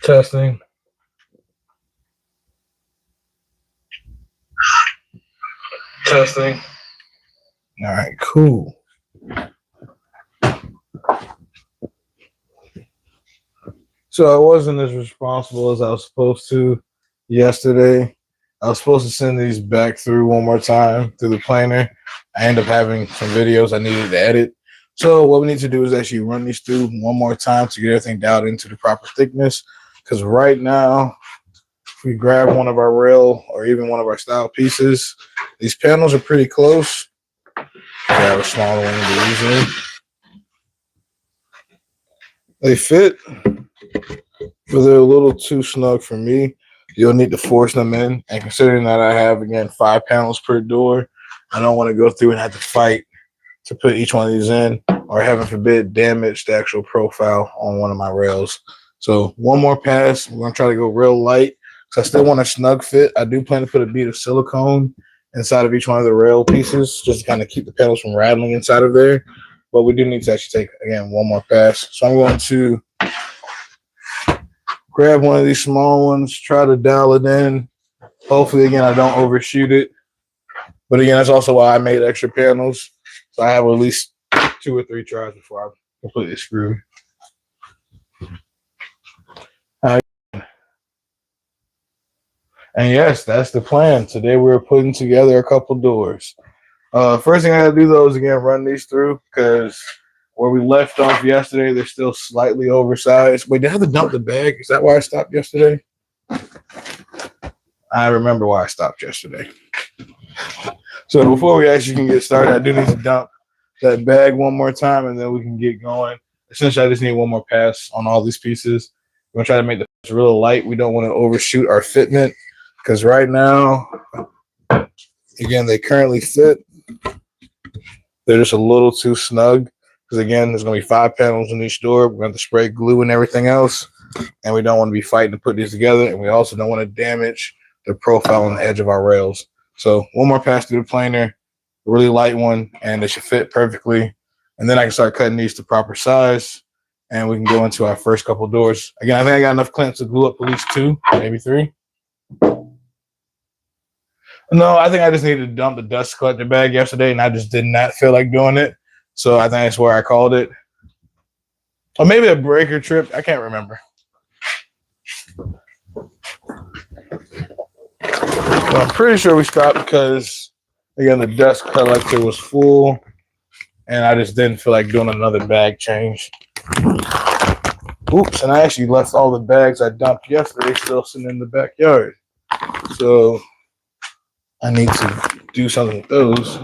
Testing. Testing. All right, cool. So I wasn't as responsible as I was supposed to yesterday. I was supposed to send these back through one more time through the planer. I ended up having some videos I needed to edit. So what we need to do is actually run these through one more time to get everything dialed into the proper thickness. Because right now, if we grab one of our rail or even one of our style pieces, these panels are pretty close. Grab a smaller one to use in. They fit, but they're a little too snug for me. You'll need to force them in. And considering that I have, again, 5 panels per door, I don't want to go through and have to fight to put each one of these in, or heaven forbid, damage the actual profile on one of my rails. So one more pass. We're going to try to go real light because I still want a snug fit. I do plan to put a bead of silicone inside of each one of the rail pieces just to kind of keep the panels from rattling inside of there. But we do need to actually take, again, one more pass. So I'm going to grab one of these small ones, try to dial it in. Hopefully, again, I don't overshoot it. But again, that's also why I made extra panels. So I have at least 2 or 3 tries before I completely screw. And yes, that's the plan. Today we're putting together a couple doors. First thing I gotta do though is again run these through because where we left off yesterday, they're still slightly oversized. Wait, did I have to dump the bag? Is that why I stopped yesterday? I remember why I stopped yesterday. So before we actually can get started, I do need to dump that bag one more time and then we can get going. Essentially, I just need one more pass on all these pieces. We're gonna try to make the real light. We don't want to overshoot our fitment because right now, again, they currently fit. They're just a little too snug because again, there's gonna be 5 panels in each door. We're going to spray glue and everything else, and we don't want to be fighting to put these together. And we also don't want to damage the profile on the edge of our rails. So one more pass through the planer, a really light one, and they should fit perfectly. And then I can start cutting these to proper size, and we can go into our first couple doors. Again, I think I got enough clamps to glue up at least 2, maybe 3. No, I think I just needed to dump the dust collector bag yesterday, and I just did not feel like doing it. So I think that's where I called it. Or maybe a breaker trip. I can't remember. Well, I'm pretty sure we stopped because, again, the dust collector was full, and I just didn't feel like doing another bag change. Oops, and I actually left all the bags I dumped yesterday still sitting in the backyard. So I need to do something with those.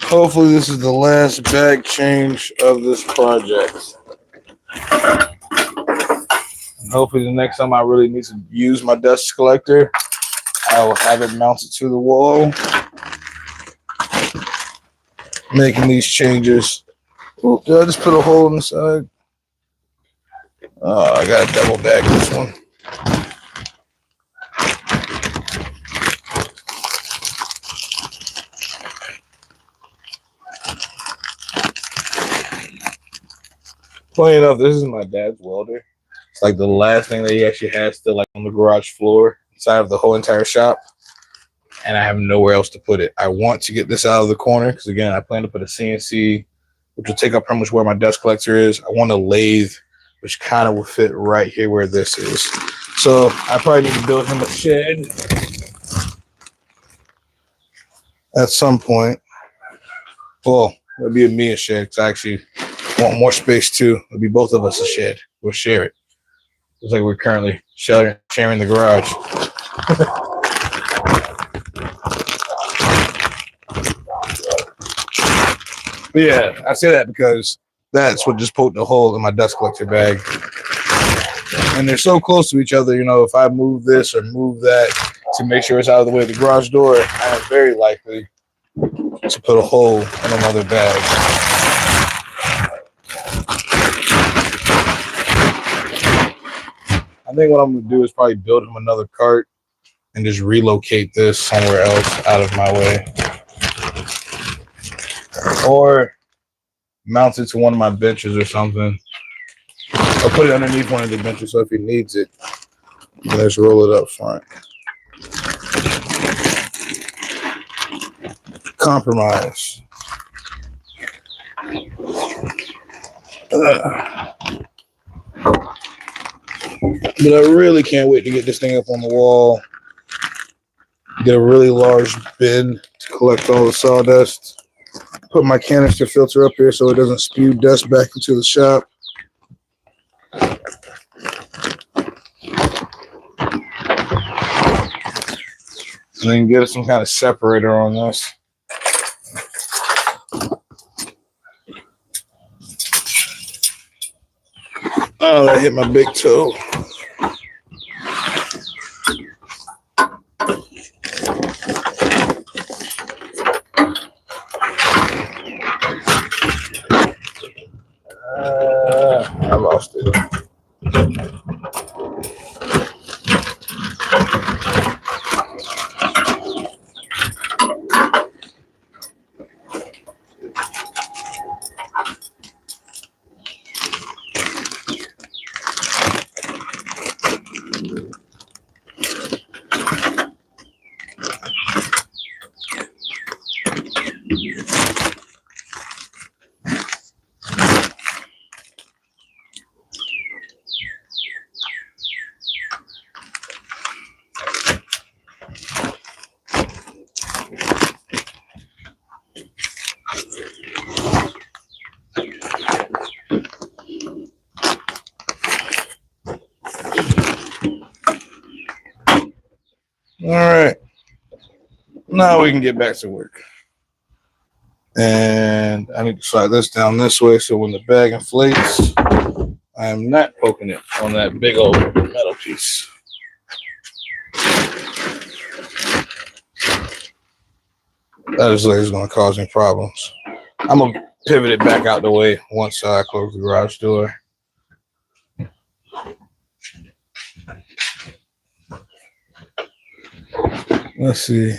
Hopefully this is the last bag change of this project. And hopefully the next time I really need to use my dust collector, I will have it mounted to the wall. Making these changes. Ooh, did I just put a hole in the side? Oh, I gotta double bag this one. Funny enough, this is my dad's welder. It's like the last thing that he actually has still like on the garage floor inside of the whole entire shop. And I have nowhere else to put it. I want to get this out of the corner because again, I plan to put a CNC, which will take up pretty much where my dust collector is. I want a lathe, which kind of will fit right here where this is. So I probably need to build him a shed at some point. Well, it'll be a me a shed because I actually want more space too. It'll be both of us a shed. We'll share it. It's like we're currently sharing the garage. But yeah, I say that because that's what just poked a hole in my dust collector bag. And they're so close to each other, you know, if I move this or move that to make sure it's out of the way of the garage door, I am very likely to put a hole in another bag. I think what I'm going to do is probably build him another cart and just relocate this somewhere else out of my way. Or mount it to one of my benches or something. Or put it underneath one of the benches so if he needs it, let's roll it up front. Compromise. But I really can't wait to get this thing up on the wall. Get a really large bin to collect all the sawdust. Put my canister filter up here so it doesn't spew dust back into the shop. And then get some kind of separator on this. Oh, that hit my big toe. I lost it. All right. Now we can get back to work. And I need to slide this down this way so when the bag inflates, I am not poking it on that big old metal piece. That is going to cause me problems. I'm going to pivot it back out the way once I close the garage door. Let's see.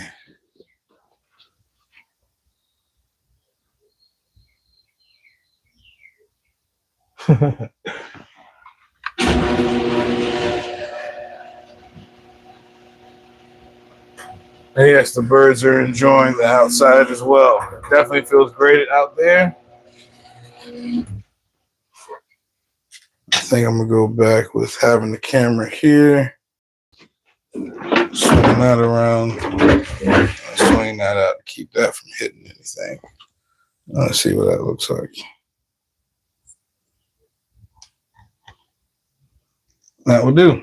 And yes, the birds are enjoying the outside as well. It definitely feels great out there. I think I'm going to go back with having the camera here. Swing that around. Swing that out to keep that from hitting anything. Let's see what that looks like. That will do.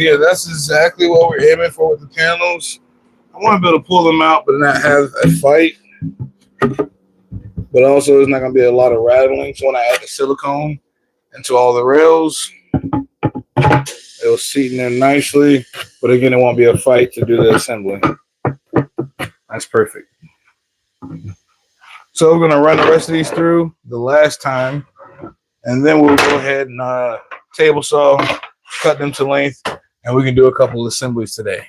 yeah, that's exactly what we're aiming for with the panels. I want to be able to pull them out, but not have a fight. But also, there's not going to be a lot of rattling. So when I add the silicone into all the rails, it'll seat in there nicely. But again, it won't be a fight to do the assembly. That's perfect. So we're going to run the rest of these through the last time. And then we'll go ahead and table saw, cut them to length, and we can do a couple of assemblies today.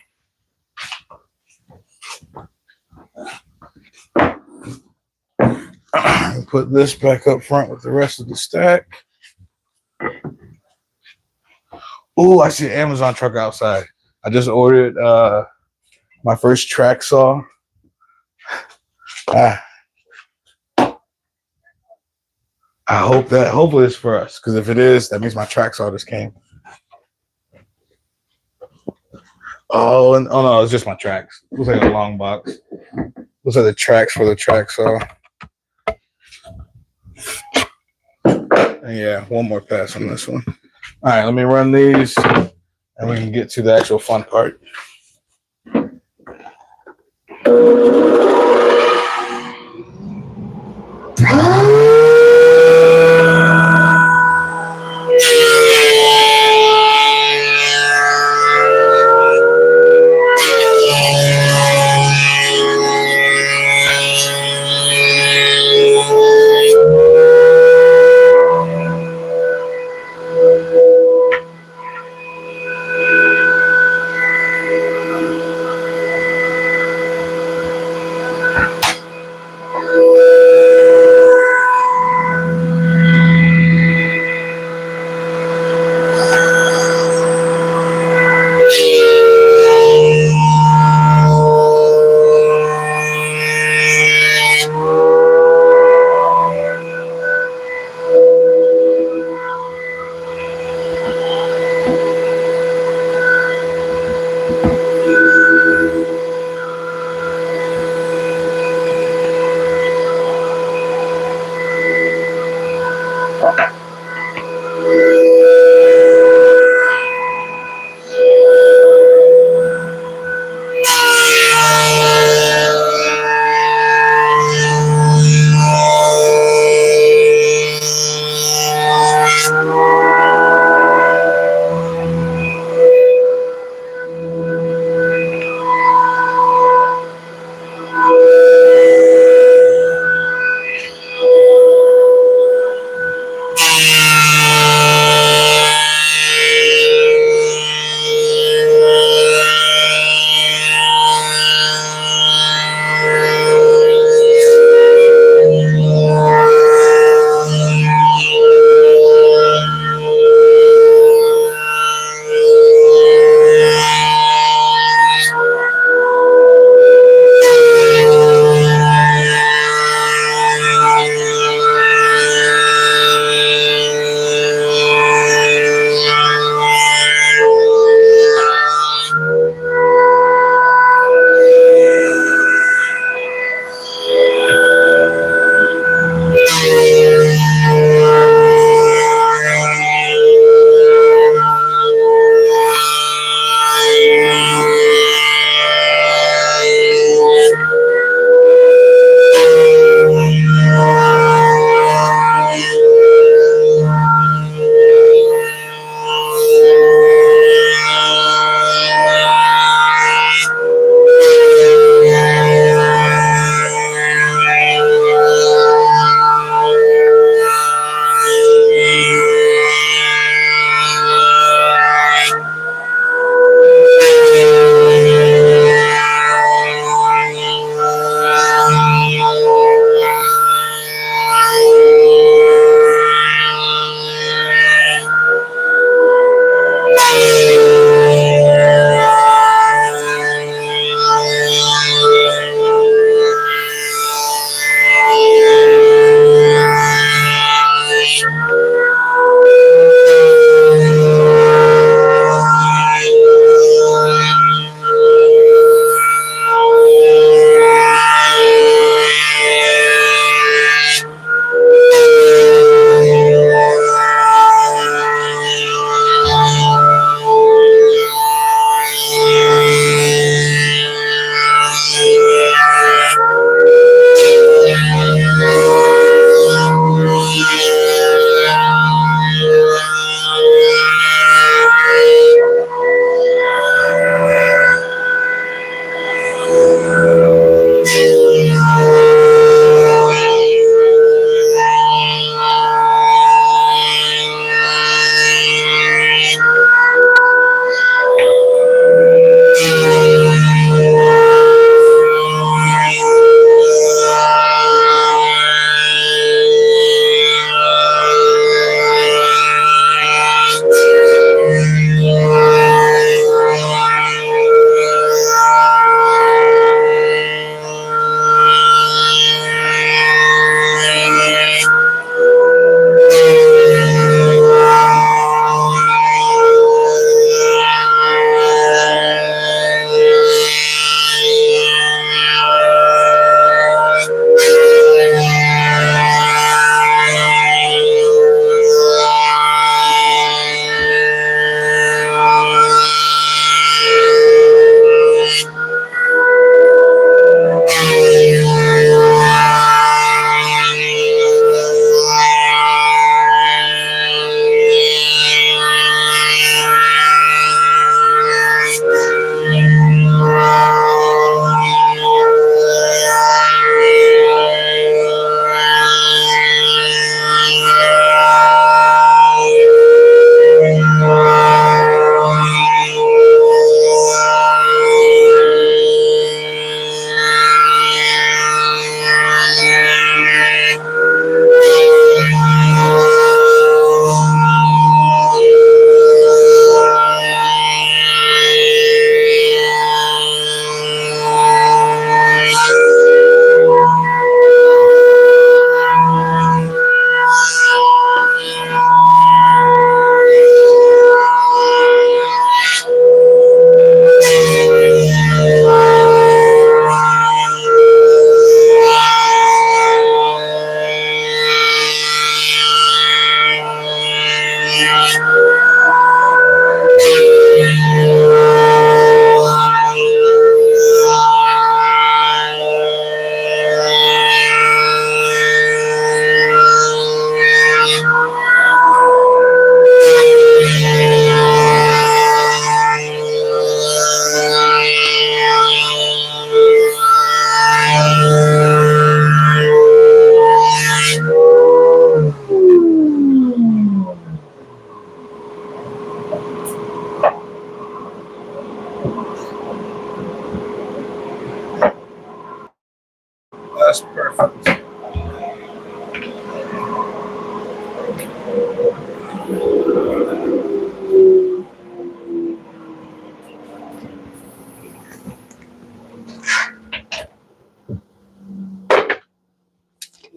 Put this back up front with the rest of the stack. Oh, I see an Amazon truck outside. I just ordered my first track saw. Hopefully it's for us, because if it is, that means my track saw just came. Oh no, it's just my tracks. Looks like a long box. Looks like the tracks for the track saw. And yeah, one more pass on this one. All right, let me run these, and we can get to the actual fun part.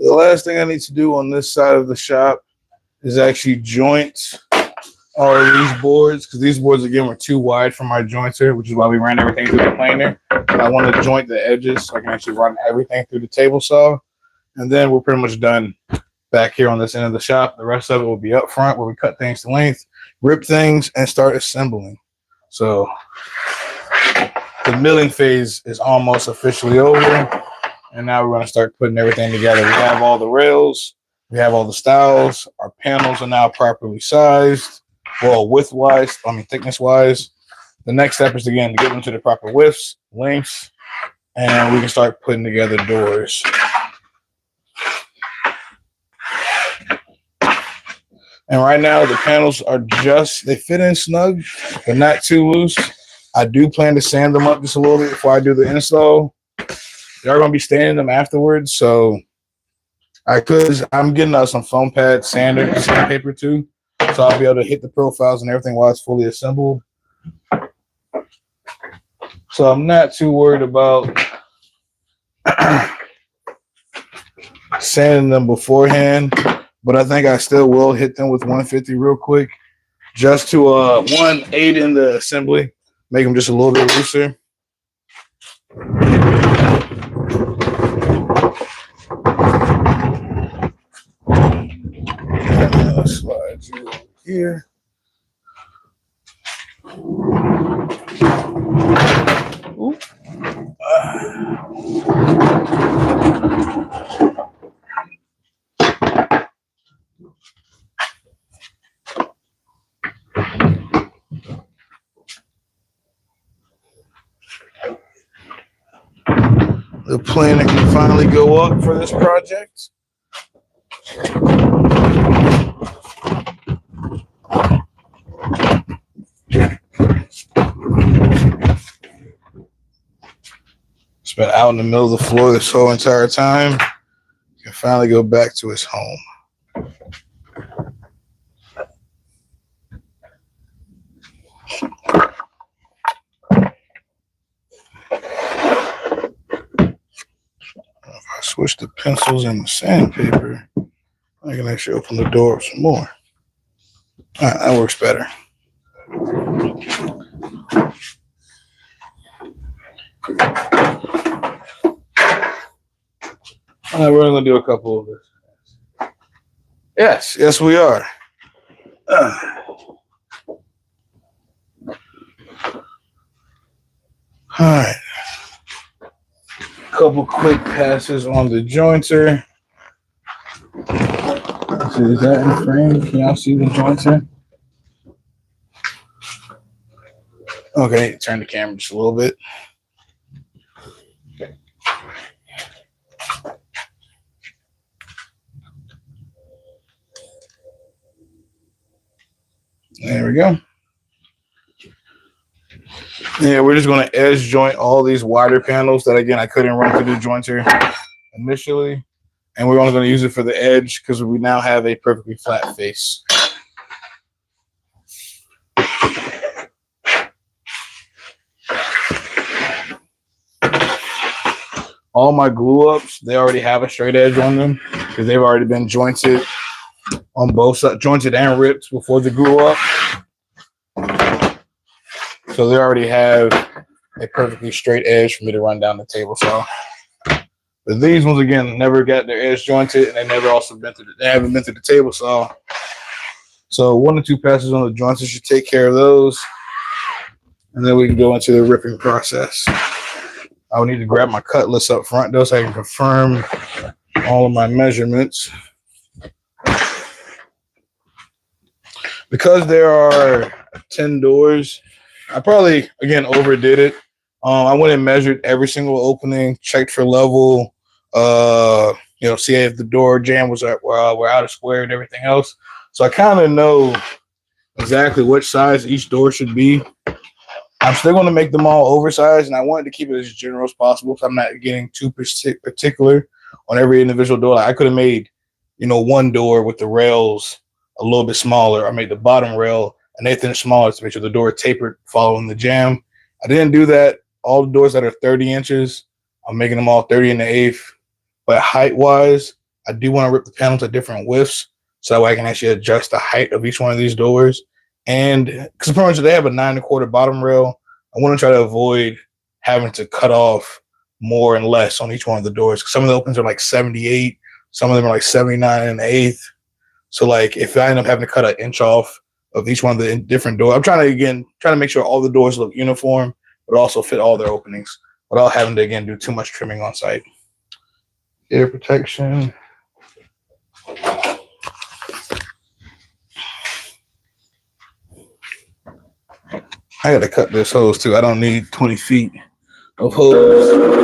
The last thing I need to do on this side of the shop is actually joint all of these boards, because these boards again were too wide for my jointer, which is why we ran everything through the planer. I want to joint the edges so I can actually run everything through the table saw, and then we're pretty much done back here on this end of the shop. The rest of it will be up front where we cut things to length, rip things, and start assembling. So the milling phase is almost officially over, and now we're going to start putting everything together. We have all the rails, we have all the styles, our panels are now properly sized. Well, width-wise, thickness-wise. The next step is, again, to get them to the proper widths, lengths, and we can start putting together doors. And right now, the panels are they fit in snug, but not too loose. I do plan to sand them up just a little bit before I do the install. They're going to be staining them afterwards, so I'm getting some foam pad sandpaper too. So I'll be able to hit the profiles and everything while it's fully assembled. So I'm not too worried about sanding them beforehand, but I think I still will hit them with 150 real quick, just to aid in the assembly, make them just a little bit looser. Slide you over here. The planer can finally go up for this project. It's been out in the middle of the floor this whole entire time. It can finally go back to its home. If I switch the pencils and the sandpaper, I can actually open the door up some more. All right, that works better. All right, we're going to do a couple of this. Yes, we are. All right. Couple quick passes on the jointer. Let's see, is that in frame? Can y'all see the jointer? Okay, turn the camera just a little bit. There we go. Yeah, we're just going to edge joint all these wider panels that, again, I couldn't run through the jointer initially. And we're only going to use it for the edge because we now have a perfectly flat face. All my glue ups, they already have a straight edge on them because they've already been jointed on both sides, jointed and ripped before the glue up. So they already have a perfectly straight edge for me to run down the table saw. But these ones, again, never got their edge jointed, and they never also haven't been to the table saw. So 1 or 2 passes on the joints should take care of those, and then we can go into the ripping process. I will need to grab my cutlass up front though, so I can confirm all of my measurements. Because there are 10 doors, I probably, again, overdid it. I went and measured every single opening, checked for level, see if the door jamb was we're out of square and everything else. So I kind of know exactly which size each door should be. I'm still going to make them all oversized, and I wanted to keep it as general as possible, so I'm not getting too particular on every individual door. Like I could have made, one door with the rails a little bit smaller. I made the bottom rail an eighth inch smaller to make sure the door tapered following the jamb. I didn't do that. All the doors that are 30 inches, I'm making them all 30 1/8. But height-wise, I do want to rip the panels at different widths so that way I can actually adjust the height of each one of these doors. And because pretty much they have a 9 1/4 bottom rail, I want to try to avoid having to cut off more and less on each one of the doors. Some of the openings are like 78, some of them are like 79 and an eighth. So like if I end up having to cut an inch off of each one of the different doors, I'm trying to make sure all the doors look uniform, but also fit all their openings without having to again do too much trimming on site. Air protection. I gotta cut this hose too. I don't need 20 feet of hose.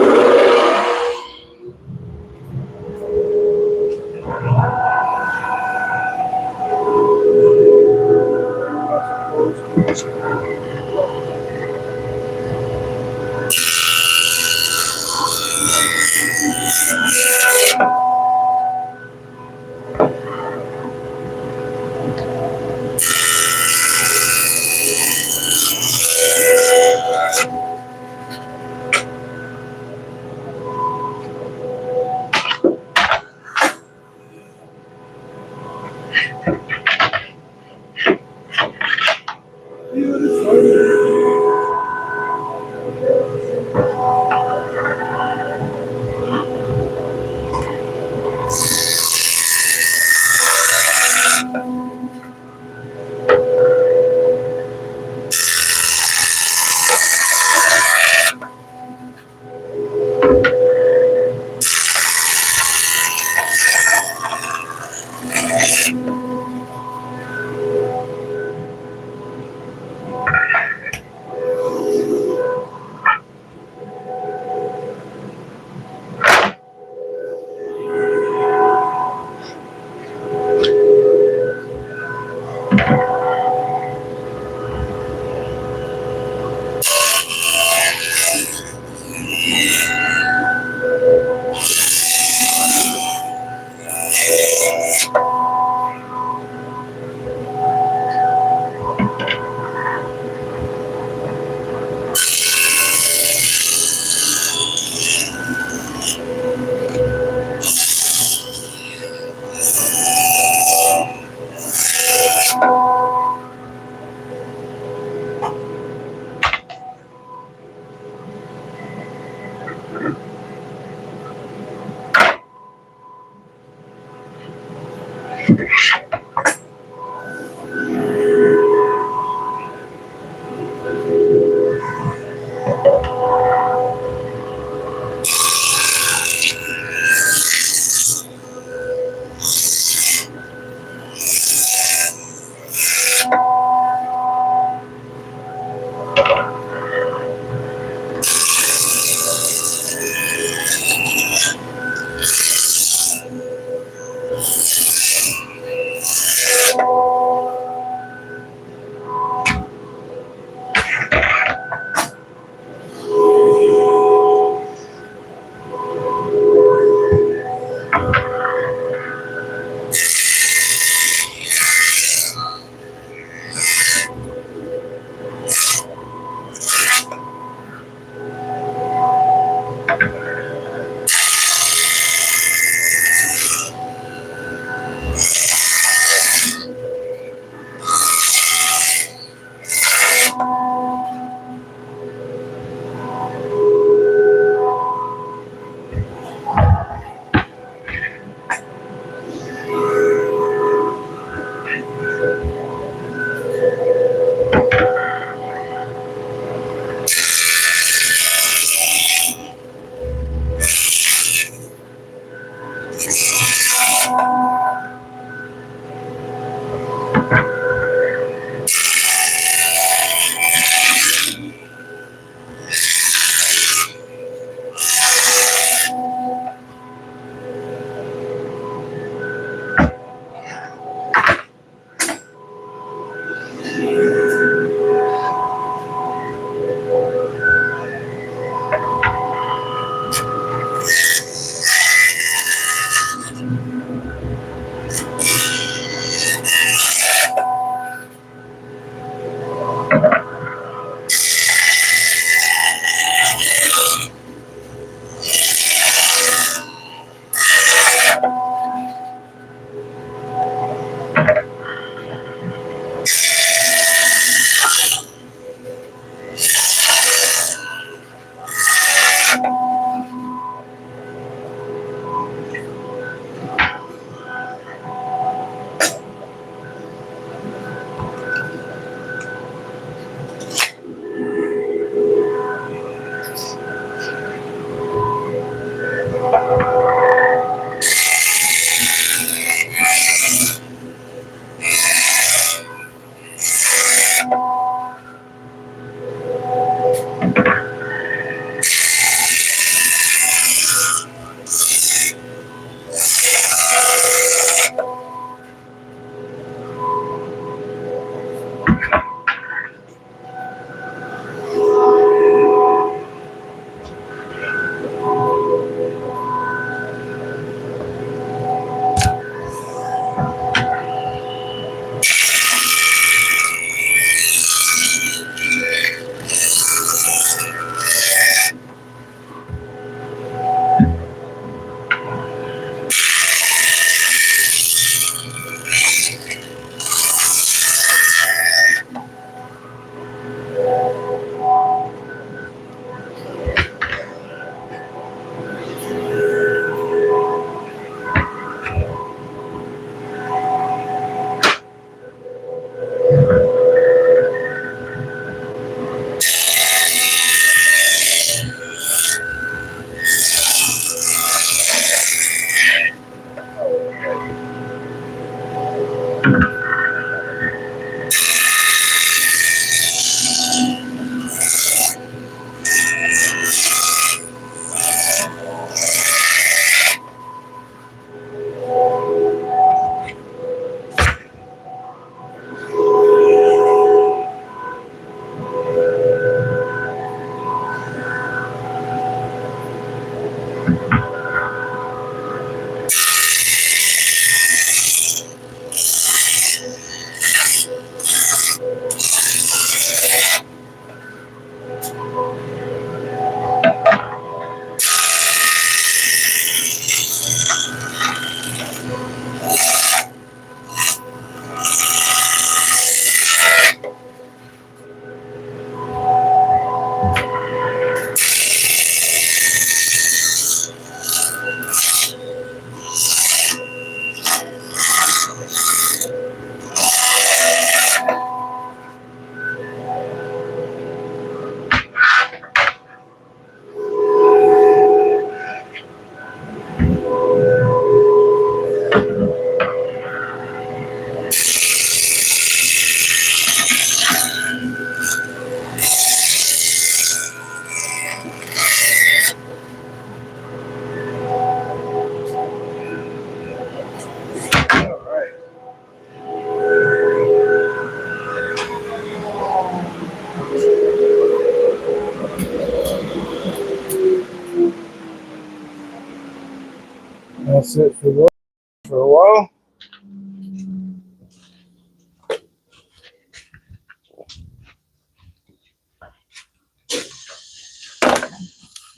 That's it for a while.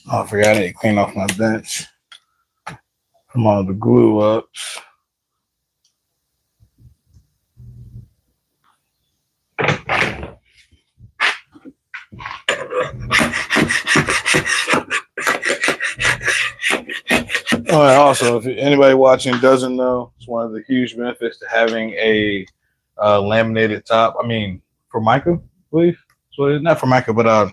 Oh, I forgot I need to clean off my bench from all the glue ups. Oh, and also, if anybody watching doesn't know, it's one of the huge benefits to having a laminated top. I mean, Formica, I believe. So not Formica, but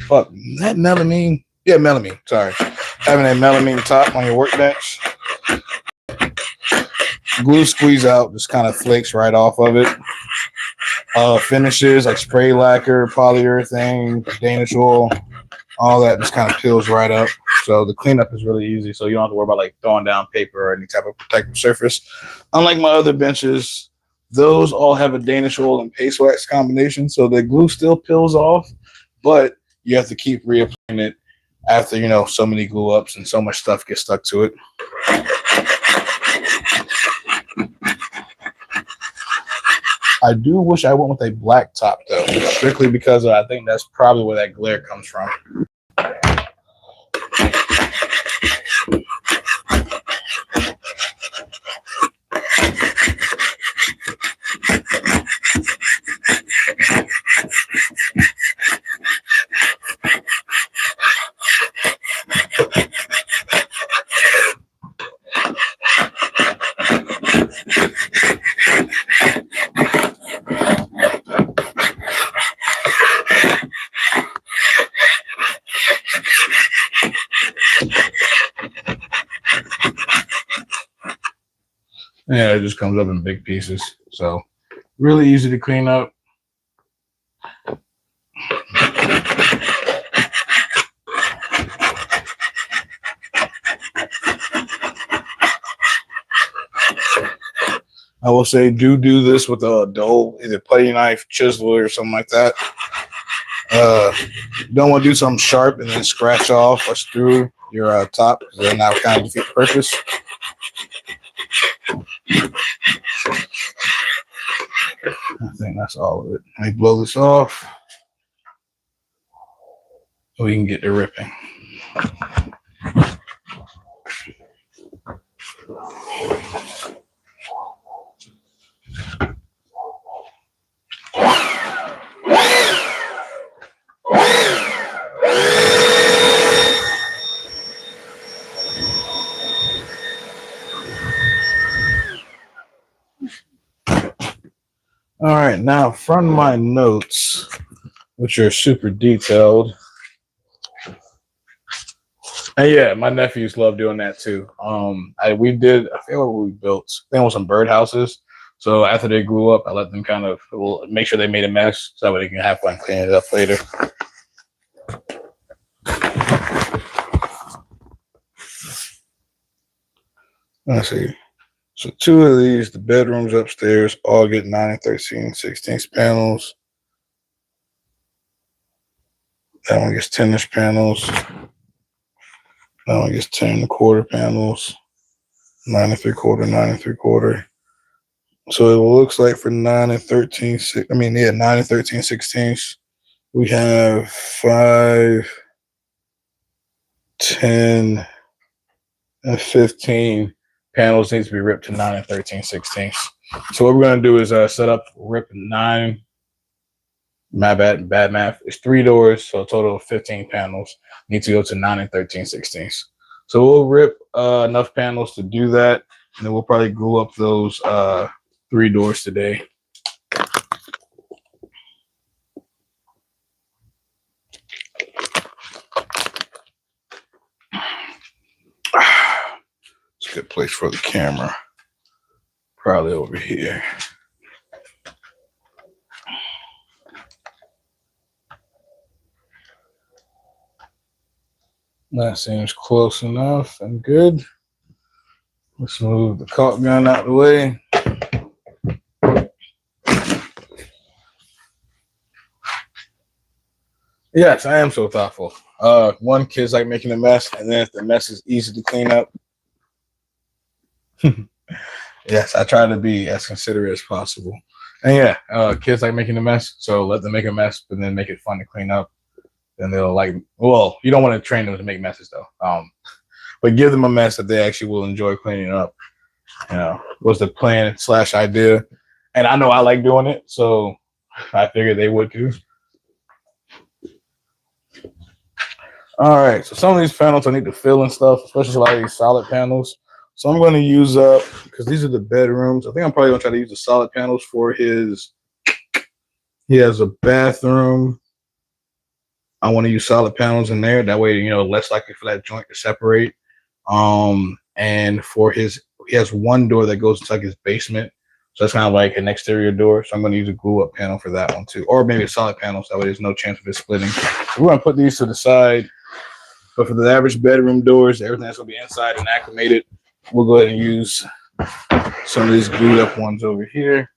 fuck, that melamine. Yeah, melamine. Sorry, having a melamine top on your workbench, glue squeeze out just kind of flakes right off of it. Finishes like spray lacquer, polyurethane, Danish oil, all that just kind of peels right up. So the cleanup is really easy. So you don't have to worry about like throwing down paper or any type of protective surface. Unlike my other benches, those all have a Danish oil and paste wax combination. So the glue still peels off, but you have to keep reapplying it after, you know, so many glue ups and so much stuff gets stuck to it. I do wish I went with a black top though, strictly because I think that's probably where that glare comes from. Yeah, it just comes up in big pieces. So really easy to clean up. I will say do this with a dull, either putty knife, chisel, or something like that. Don't want to do something sharp and then scratch off or through your top, because then that would kind of defeat the purpose. I think that's all of it. Let me blow this off so we can get to ripping. All right, now from my notes, which are super detailed. And yeah, my nephews love doing that too. I forget what we built. I think it was some birdhouses. So after they glue up, I let them kind of make sure they made a mess so that way they can have fun cleaning it up later. Let's see. So 2 of these, the bedrooms upstairs, all get 9 and 13/16 panels. That one gets 10-inch panels. That one gets 10 1/4 panels. 9 3/4, 9 3/4. So it looks like for 9 and 9 and 13/16, we have 5, 10, and 15 panels needs to be ripped to 9 and 13/16. So what we're gonna do is set up rip 9. My bad math. It's 3 doors, so a total of 15 panels need to go to 9 and 13/16. So we'll rip enough panels to do that, and then we'll probably glue up those 3 doors today. It's a good place for the camera. Probably over here. That seems close enough and good. Let's move the caulk gun out of the way. Yes, I am so thoughtful. One, kids like making a mess, and then if the mess is easy to clean up. Yes, I try to be as considerate as possible. And yeah, kids like making a mess, so let them make a mess, but then make it fun to clean up. Then they'll like, well, you don't want to train them to make messes though. But give them a mess that they actually will enjoy cleaning up. You know, was the plan / idea. And I know I like doing it, so I figured they would too. All right, so some of these panels I need to fill and stuff, especially a lot of these solid panels. So I'm going to use up, because these are the bedrooms. I think I'm probably going to try to use the solid panels for his, he has a bathroom. I want to use solid panels in there. That way, you know, less likely for that joint to separate. And for his, he has one door that goes into like his basement. So that's kind of like an exterior door. So I'm going to use a glue up panel for that one too. Or maybe a solid panel. So that way there's no chance of it splitting. So we're going to put these to the side. But for the average bedroom doors, everything that's going to be inside and acclimated, we'll go ahead and use some of these glued up ones over here.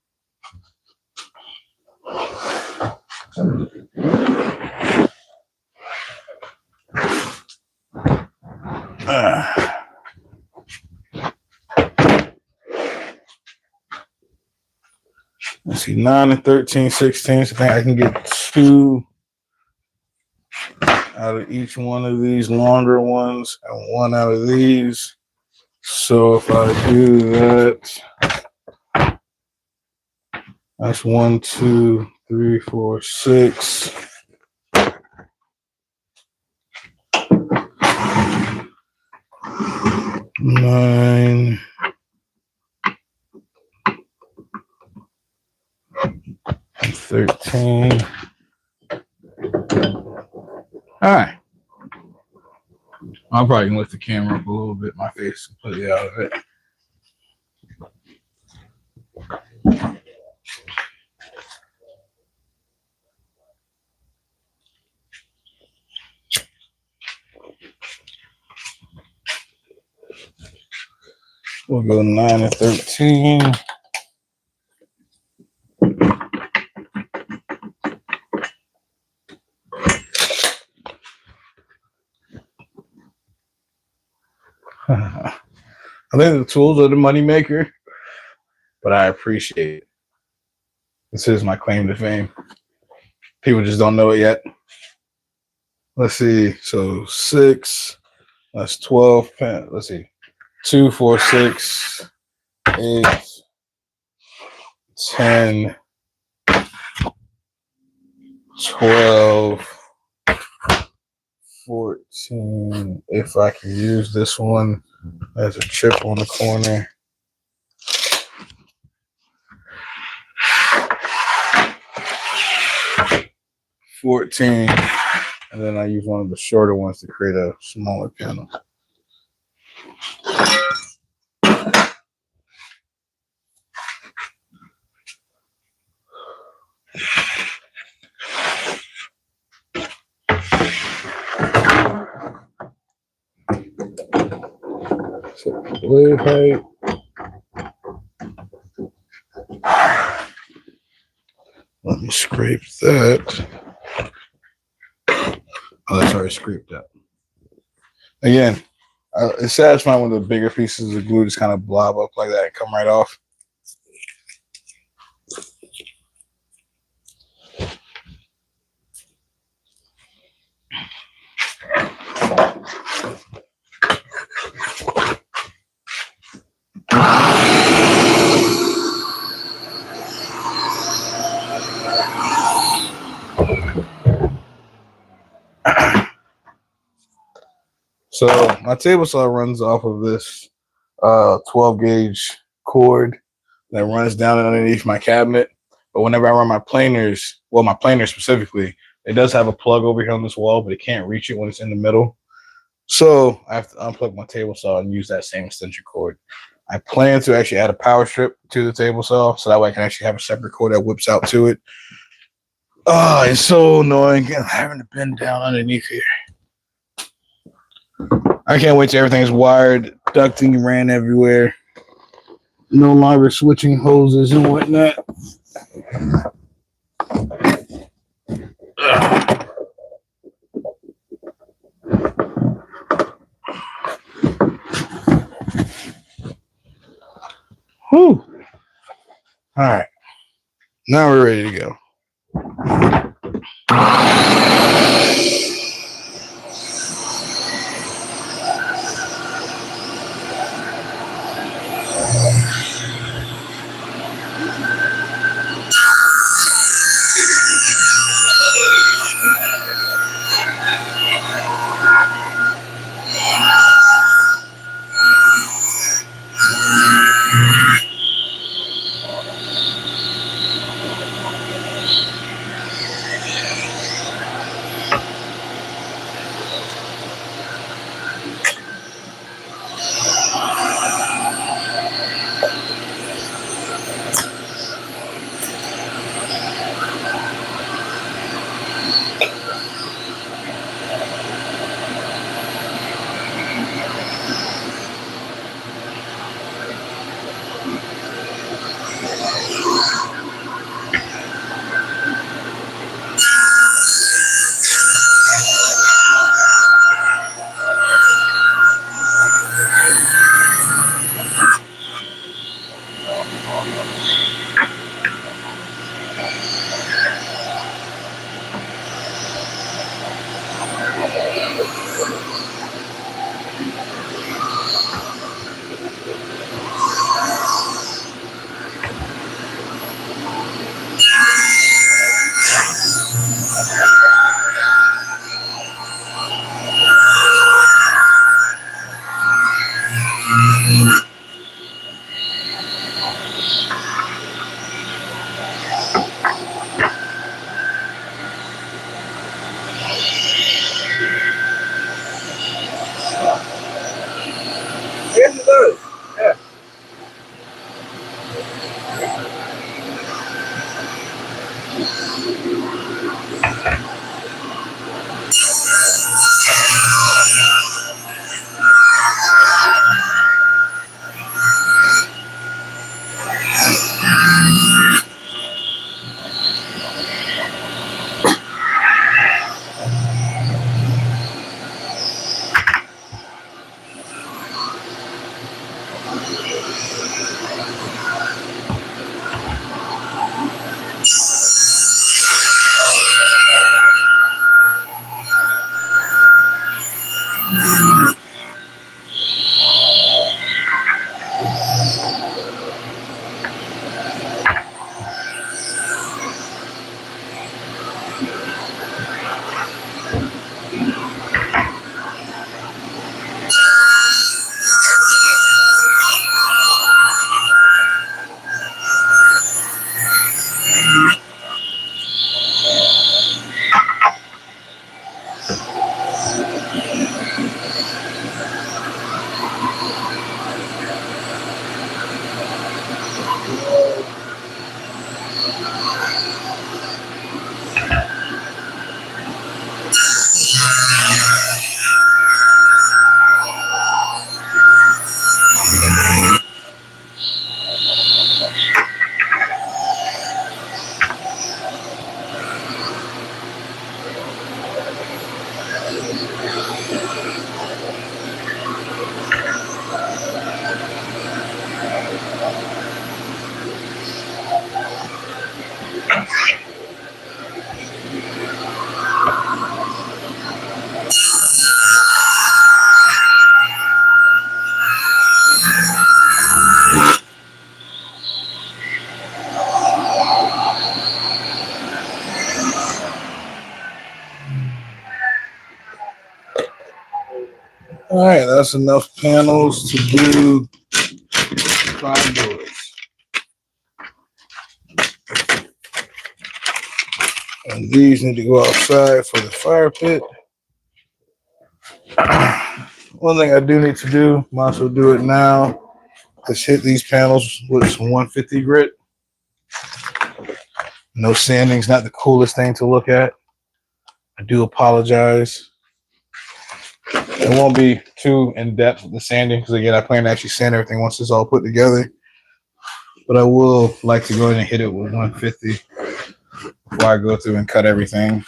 Let's see, 9 and 13/16. I think I can get 2 out of each one of these longer ones and 1 out of these. So if I do that, that's 1, 2, 3, 4, 6. 9. 13. All right. I'm probably gonna lift the camera up a little bit, my face, completely out of it. We'll go 9 and 13. I think the tools are the moneymaker, but I appreciate it. This is my claim to fame. People just don't know it yet. Let's see. So 6, that's 12. Let's see. 2, 4, 6, 8, 10, 12, 14. If I can use this one as a chip on the corner. 14. And then I use one of the shorter ones to create a smaller panel. Blade height. Let me scrape that. Oh, that's already scraped up. Again, it's satisfying when the bigger pieces of glue just kind of blob up like that and come right off. So my table saw runs off of this 12 gauge cord that runs down and underneath my cabinet. But whenever I run my planers, well, my planer specifically, it does have a plug over here on this wall, but it can't reach it when it's in the middle. So I have to unplug my table saw and use that same extension cord. I plan to actually add a power strip to the table saw so that way I can actually have a separate cord that whips out to it. Oh, it's so annoying having to bend down underneath here. I can't wait till everything's wired. Ducting ran everywhere. No longer switching hoses and whatnot. Whew. All right. Now we're ready to go. Yes, it does. Yeah. All right, that's enough panels to do 5 doors. And these need to go outside for the fire pit. One thing I do need to do, might as well do it now, is hit these panels with some 150 grit. No sanding's not the coolest thing to look at. I do apologize. It won't be too in depth with the sanding because again, I plan to actually sand everything once it's all put together. But I will like to go ahead and hit it with 150 before I go through and cut everything.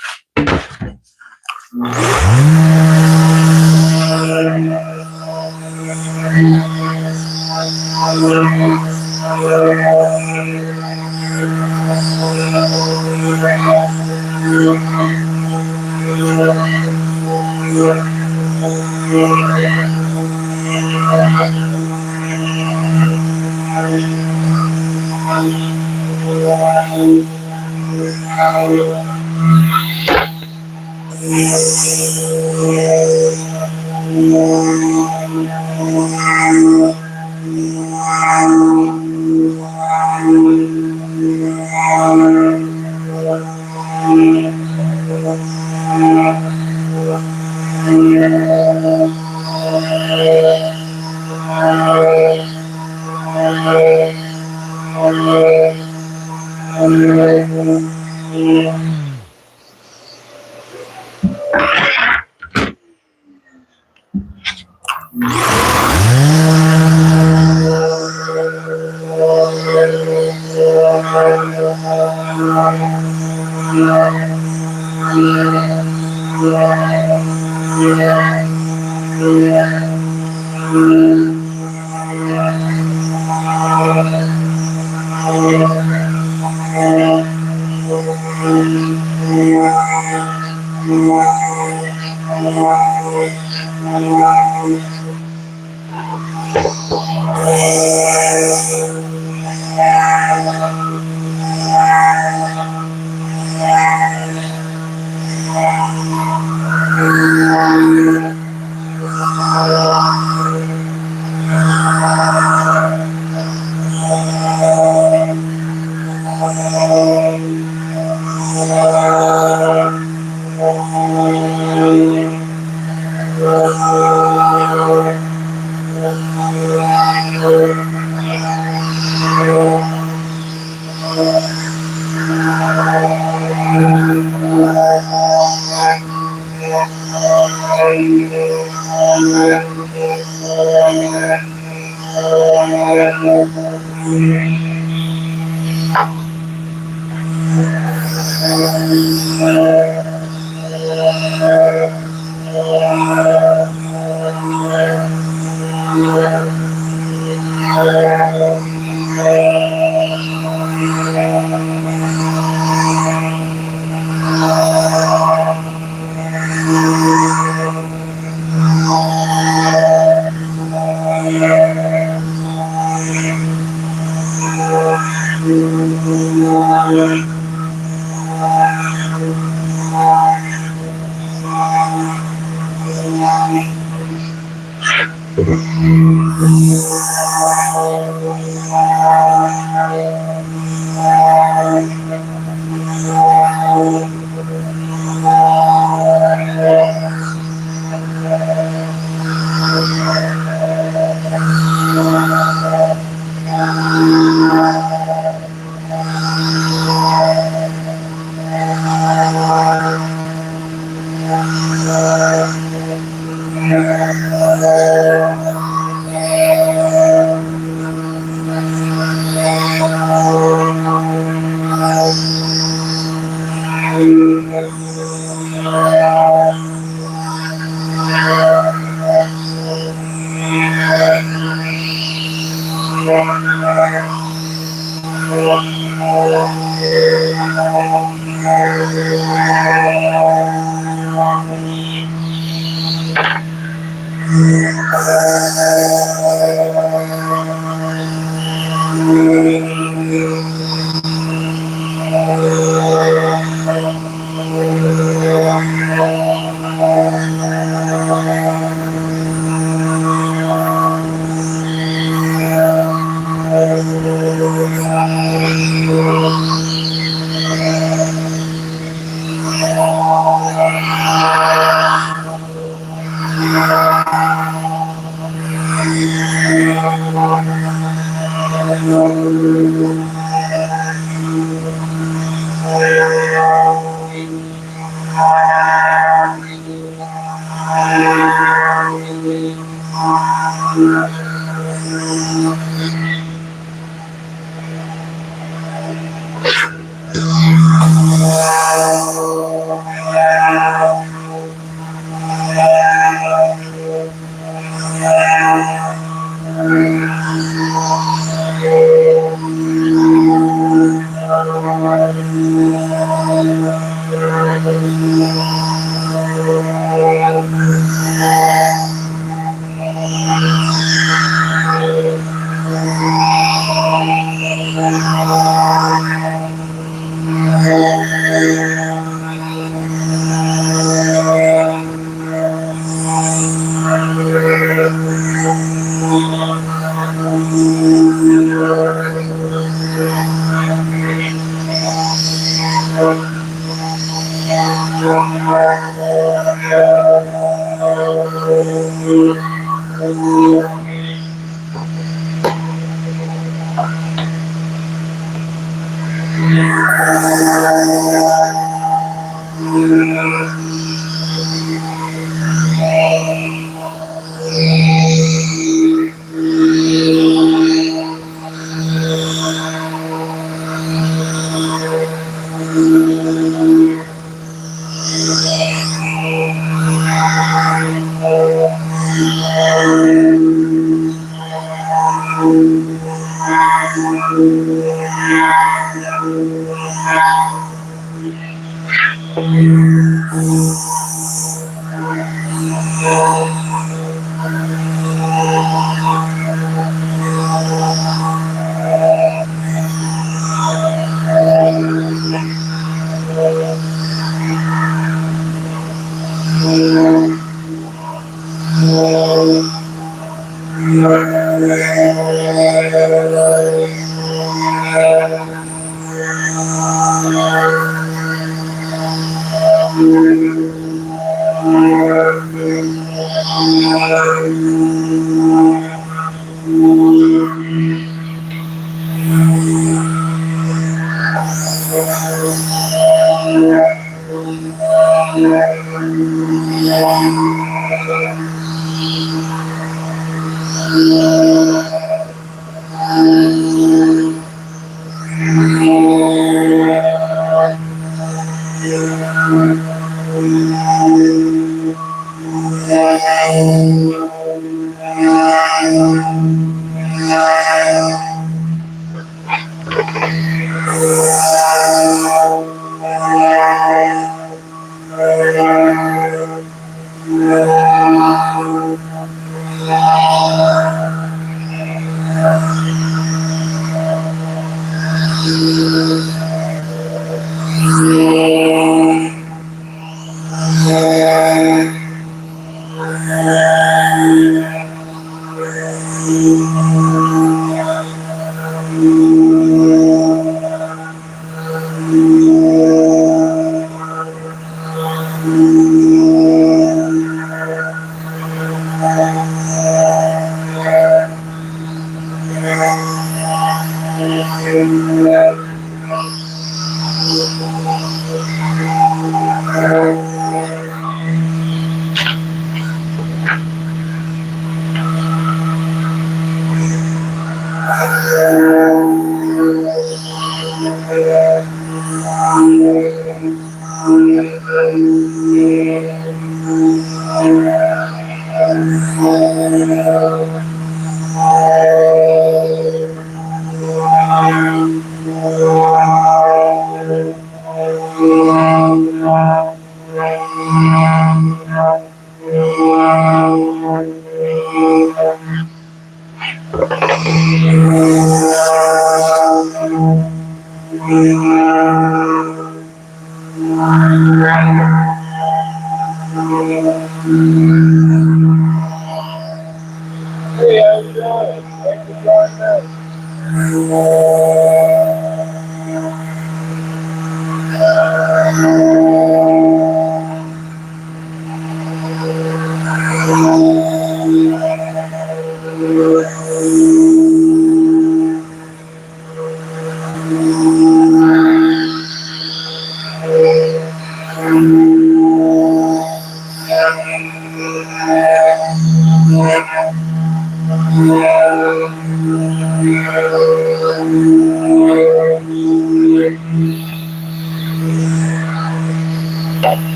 Hey, how you doing? Thanks for joining us.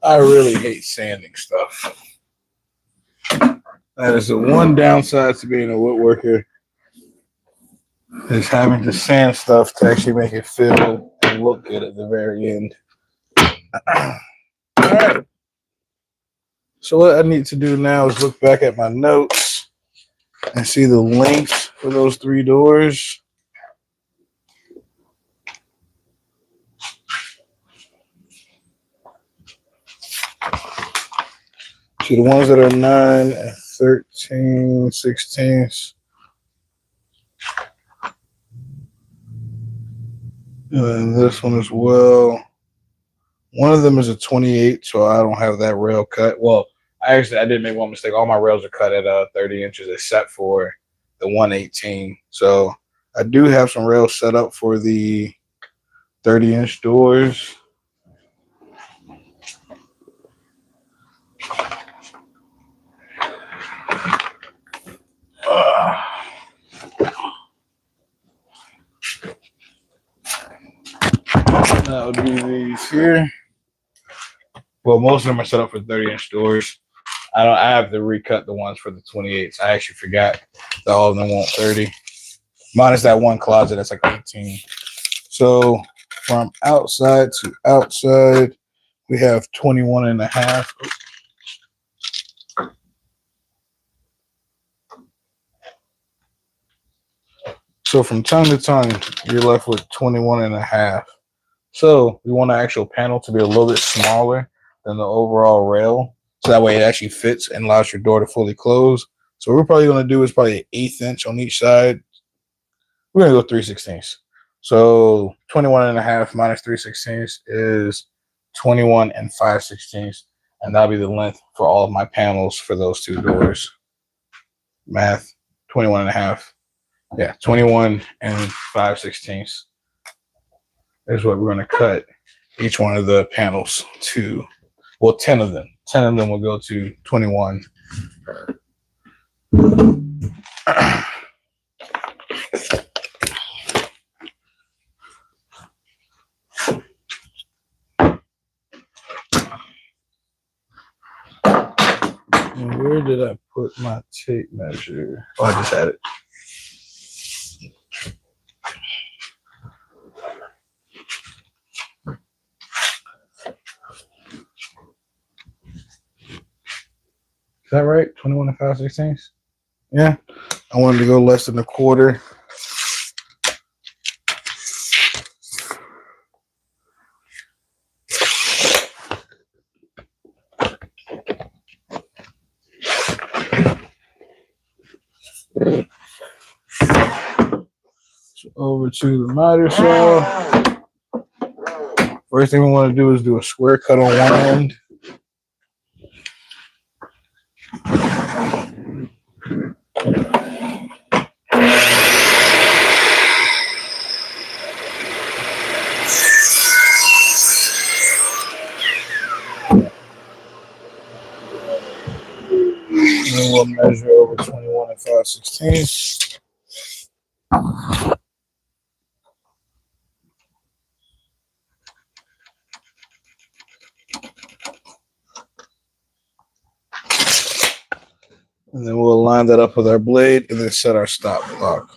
I really hate sanding stuff. That is the one downside to being a woodworker, is having to sand stuff to actually make it feel and look good at the very end. All right. So what I need to do now is look back at my notes and see the lengths for those 3 doors. See the ones that are 9 and 13 16ths. And then this one as well. One of them is a 28, so I don't have that rail cut. Well, I did make one mistake. All my rails are cut at 30 inches except for the 118. So I do have some rails set up for the 30-inch doors. That would be these here. Well, most of them are set up for 30-inch doors. I have to recut the ones for the 28s. I actually forgot that all of them want 30. Minus that one closet that's like 18. So from outside to outside, we have 21 and a half. So from tongue to tongue, you're left with 21 and a half. So we want the actual panel to be a little bit smaller than the overall rail. So that way it actually fits and allows your door to fully close. So what we're probably going to do is probably an 1/8 inch on each side. We're going to go 3/16. So 21 and a half minus 3/16 is 21 and 5/16. And that'll be the length for all of my panels for those 2 doors. Math, 21 and a half. Yeah, 21 and 5/16 is what we're going to cut each one of the panels to. Well, 10 of them. 10 of them will go to 21. And where did I put my tape measure? Oh, I just had it. Is that right? 21 and 5/16? Yeah. I wanted to go less than a quarter. So over to the miter saw. First thing we want to do is do a square cut on one end. then we'll measure over 21 and 5/16. And then we'll line that up with our blade and then set our stop block.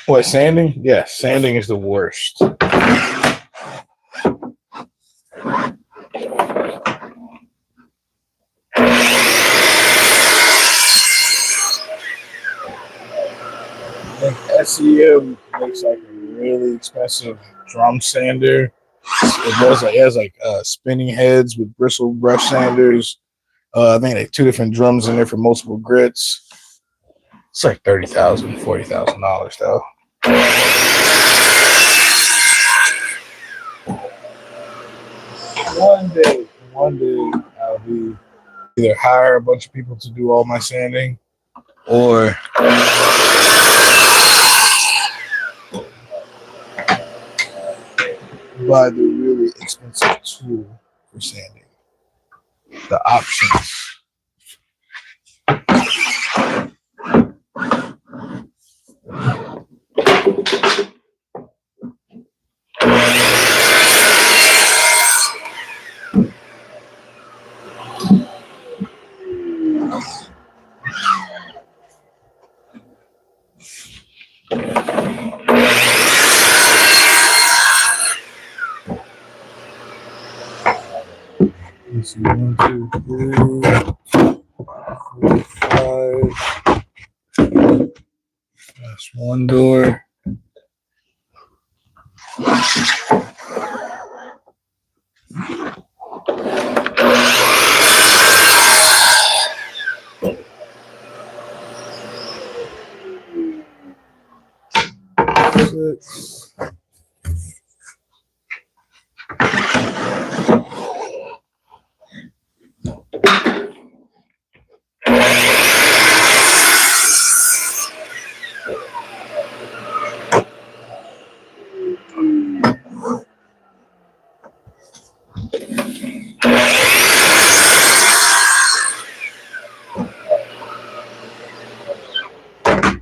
What, sanding? Yeah, sanding is the worst. SEM makes like a really expensive drum sander. It has like spinning heads with bristle brush sanders. I think like two different drums in there for multiple grits. It's like $30,000, $40,000 though. One day I'll be either hire a bunch of people to do all my sanding or buy the really expensive tool for sanding. The options. Let's see, 1, 2, 3, 4, 5. That's one door. Six.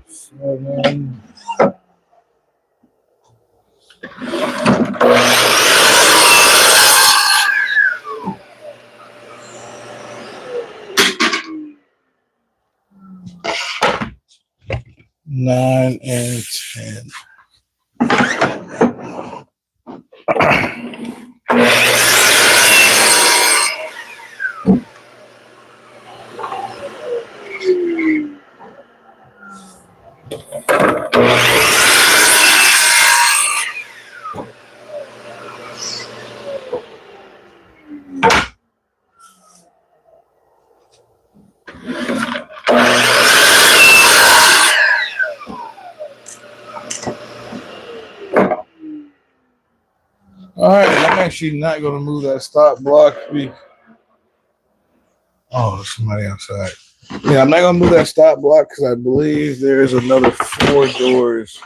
Seven. 9 and 10. All right, I'm actually not going to move that stop block. Oh, somebody outside. Yeah, I'm not going to move that stop block because I believe there's another 4 doors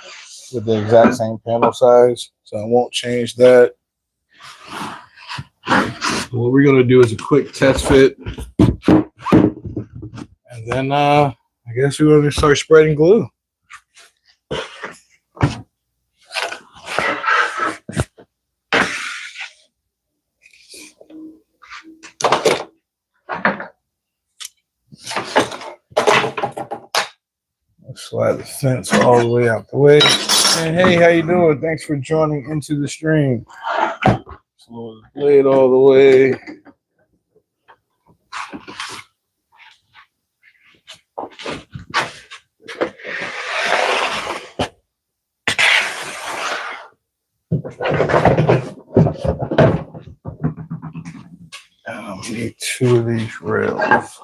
with the exact same panel size, so I won't change that. What we're going to do is a quick test fit, and then I guess we're going to start spreading glue. Slide the fence all the way out the way. And hey, how you doing? Thanks for joining into the stream. Slow the blade all the way. And we need 2 of these rails.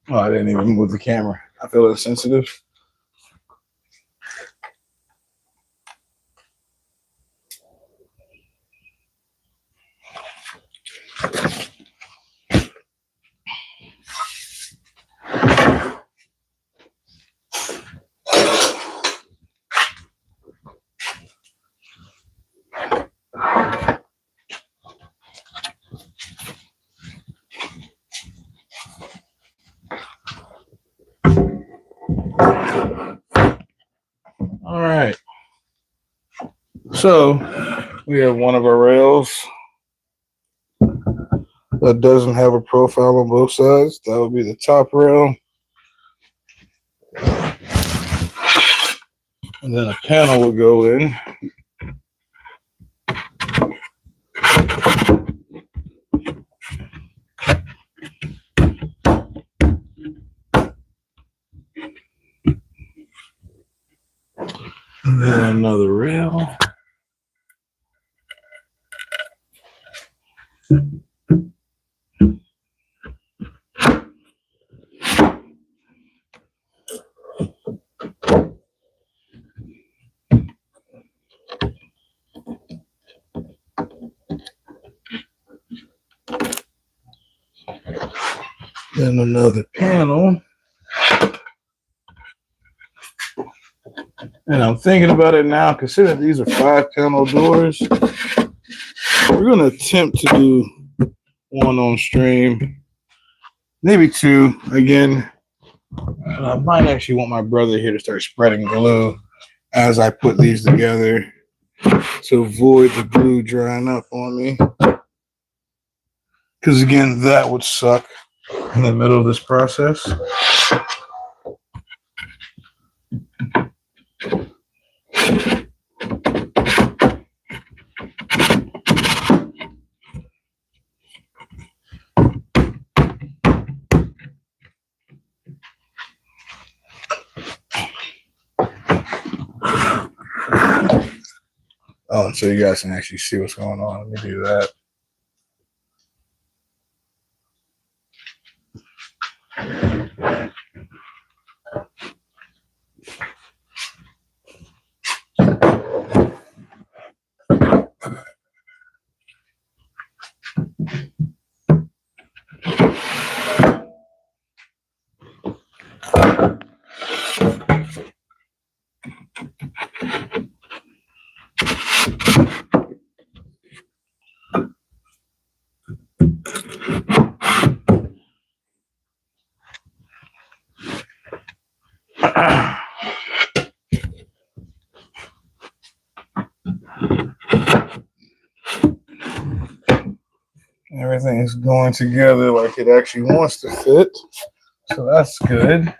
Oh, I didn't even move the camera. I feel it's sensitive. All right. So we have one of our rails that doesn't have a profile on both sides. That would be the top rail. And then a panel will go in. And then another rail. Then another panel. And I'm thinking about it now, considering these are 5-panel doors, we're going to attempt to do one on stream, maybe 2. Again, I might actually want my brother here to start spreading glue as I put these together to avoid the glue drying up on me. Because again, that would suck in the middle of this process. Oh, so you guys can actually see what's going on. Let me do that. Everything is going together like it actually wants to fit. So that's good.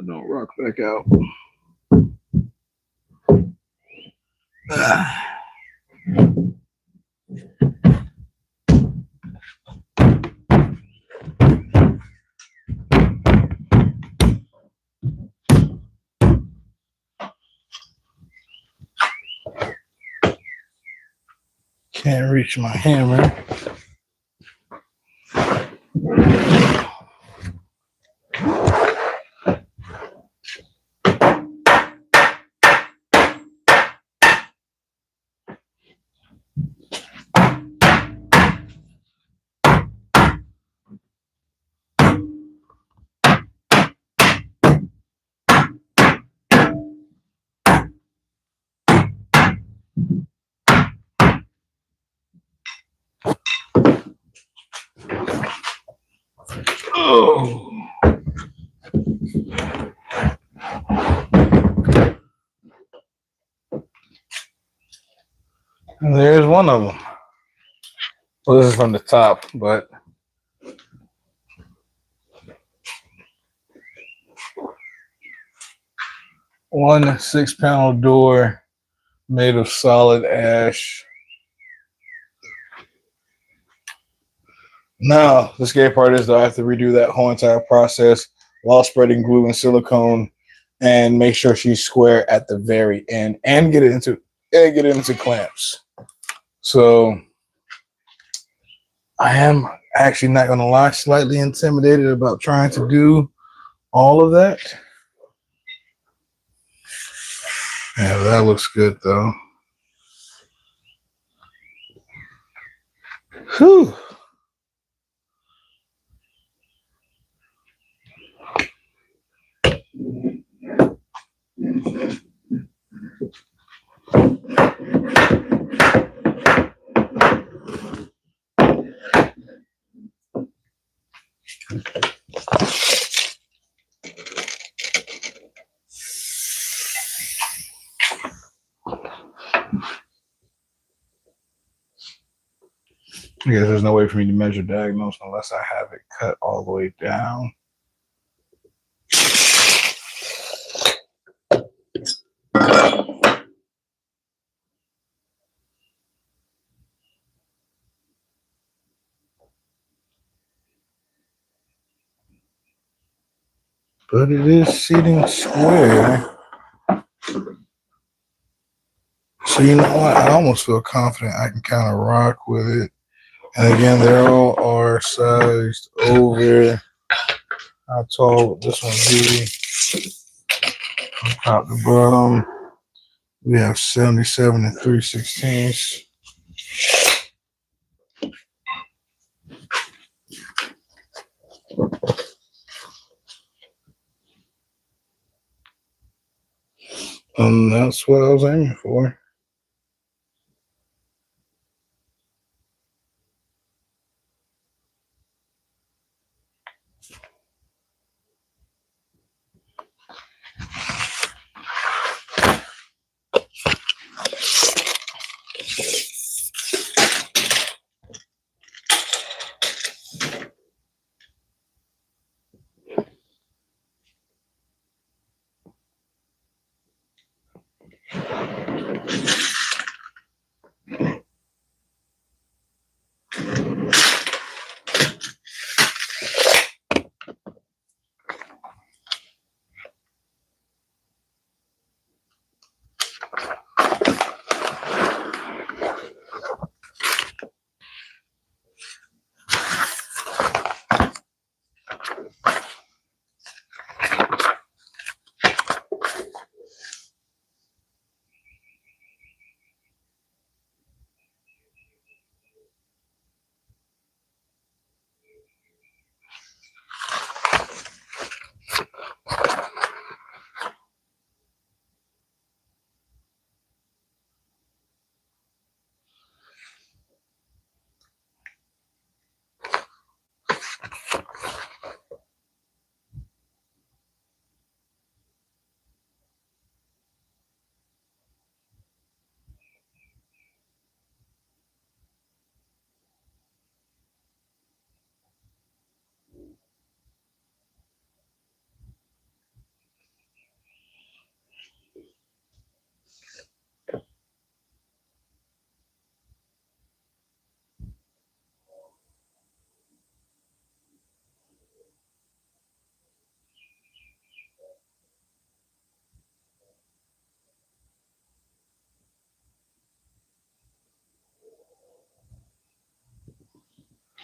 Don't rock back out. Can't reach my hammer. Oh. And there's one of them. Well, this is from the top, but one 6-panel door made of solid ash. Now, the scary part is that I have to redo that whole entire process while spreading glue and silicone and make sure she's square at the very end and get it into clamps. So I am actually not going to lie, slightly intimidated about trying to do all of that. Yeah, that looks good though. Whew. I guess there's no way for me to measure diagonals unless I have it cut all the way down. But it is seating square. So you know what? I almost feel confident I can kind of rock with it. And again, they all are sized over. How tall would this one be? From top to bottom, we have 77 and 3/16. And that's what I was aiming for.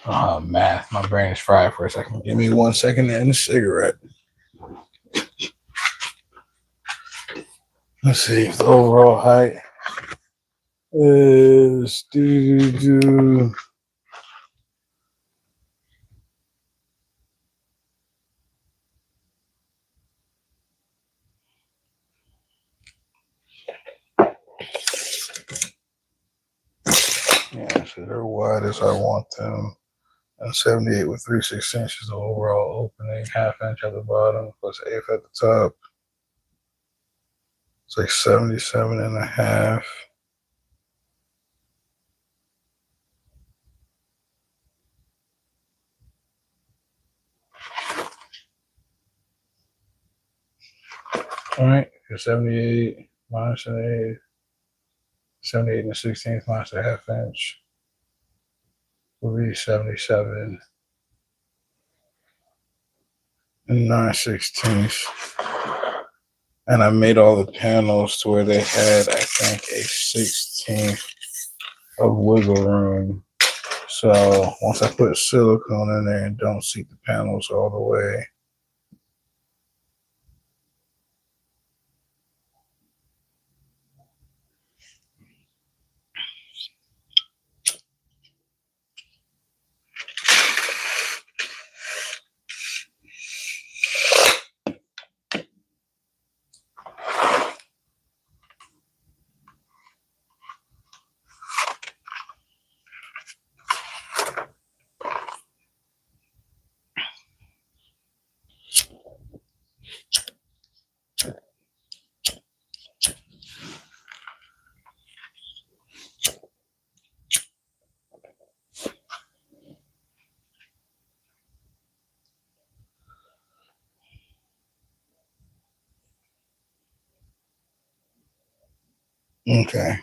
Oh, math. My brain is fried for a second. Give me 1 second and a cigarette. Let's see if the overall height is yeah, so they're wide as I want them. And 78 with 3/16 inches overall opening, 1/2 inch at the bottom, plus 1/8 at the top. It's like 77 and a half. All right, 78 minus an 8, 78 and a 16th minus a 1/2 inch will be 77 and 9/16. And I made all the panels to where they had, I think, a 16th of wiggle room. So once I put silicone in there and don't seat the panels all the way, okay.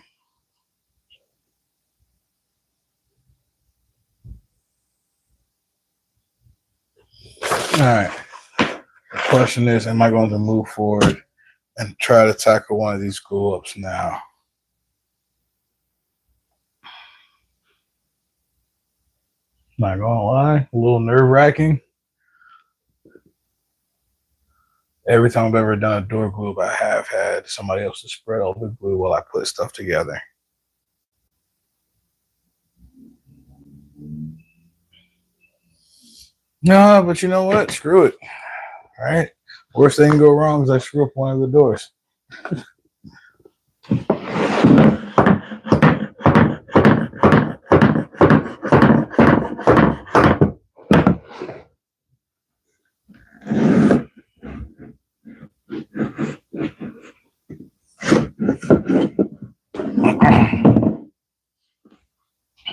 All right. The question is, am I going to move forward and try to tackle one of these glue ups now? Not gonna lie, a little nerve wracking. Every time I've ever done a door glue up, I have had somebody else to spread all the glue while I put stuff together. No, but you know what? Screw it. All right. Worst thing can go wrong is I screw up one of the doors.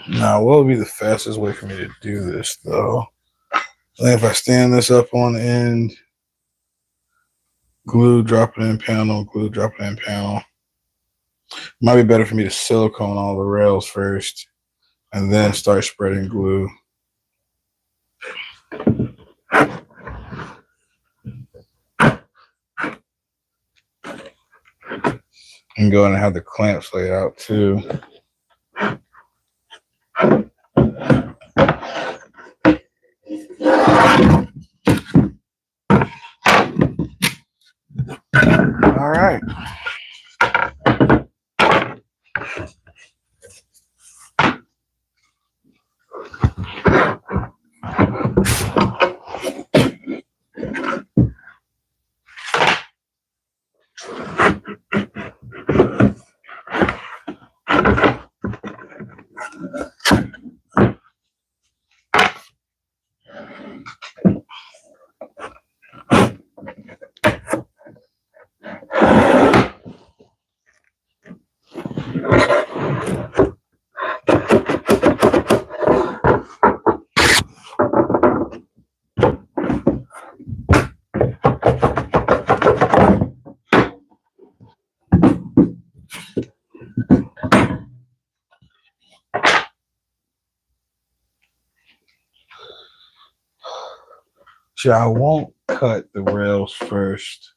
Now, what would be the fastest way for me to do this, though? I think if I stand this up on end, glue, drop it in panel, glue, drop it in panel. Might be better for me to silicone all the rails first and then start spreading glue. And go in and have the clamps laid out too. All right. So I won't cut the rails first.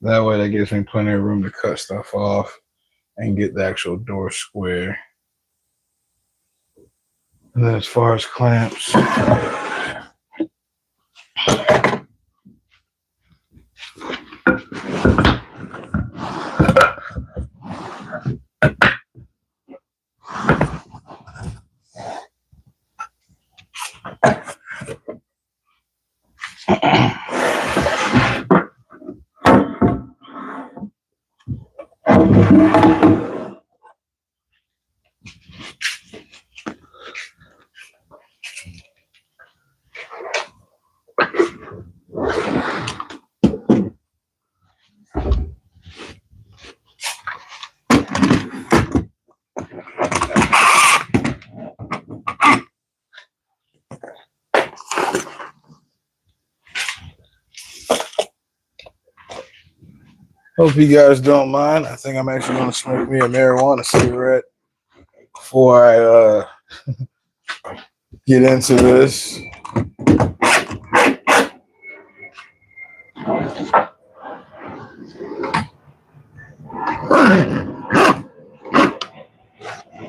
That way that gives me plenty of room to cut stuff off. and get the actual door square. And then as far as clamps, hope you guys don't mind. I think I'm actually going to smoke me a marijuana cigarette before I get into this.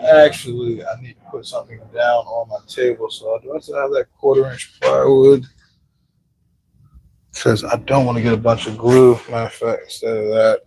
Actually, I need to put something down on my table. So do I still have that 1/4-inch plywood? Because I don't want to get a bunch of glue. Matter of fact, instead of that.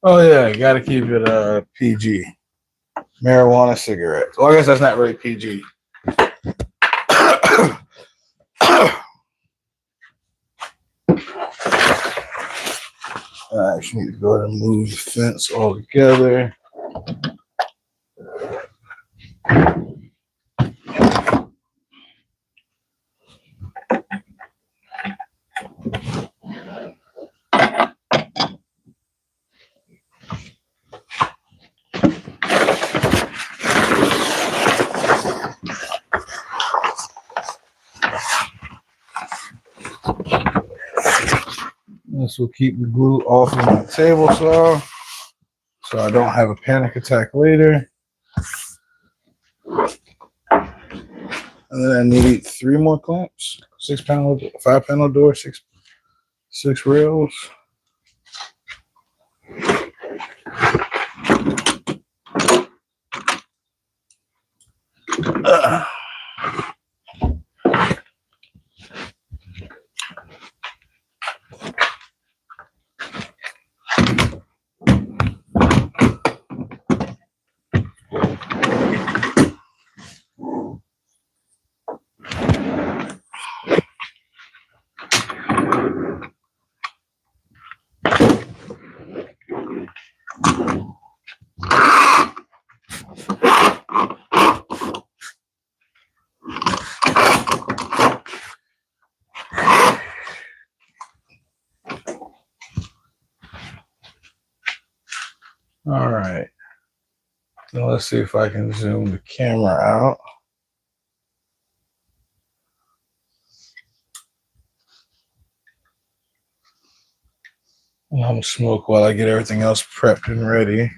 Oh yeah, you gotta keep it PG. Marijuana cigarettes. Well, I guess that's not really PG. I actually need to go ahead and move the fence altogether. This will keep the glue off of my table saw, so I don't have a panic attack later. And then I need 3 more clamps, 6-panel, 5-panel door, six rails. All right. Now let's see if I can zoom the camera out. I'm gonna smoke while I get everything else prepped and ready.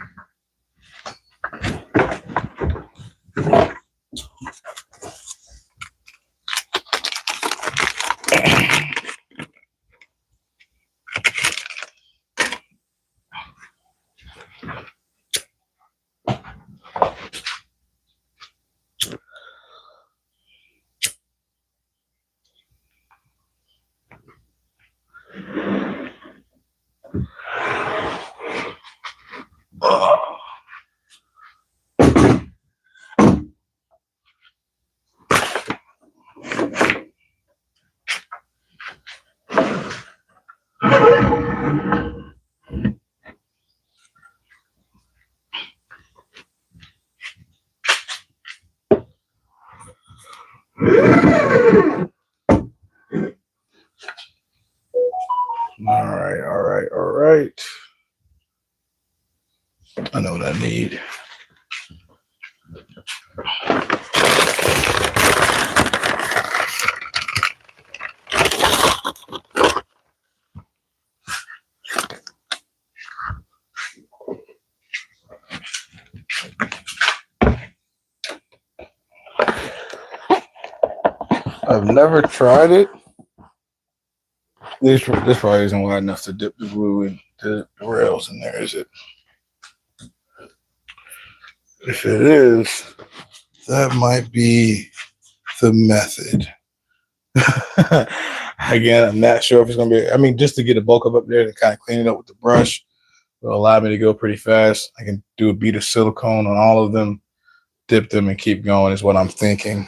All right. I know what I need. I've never tried it. This probably isn't wide enough to dip the glue and the rails in there, is it? If it is, that might be the method. Again, I'm not sure if it's going to be, I mean, just to get a bulk up there and kind of clean it up with the brush will allow me to go pretty fast. I can do a bead of silicone on all of them, dip them, and keep going is what I'm thinking.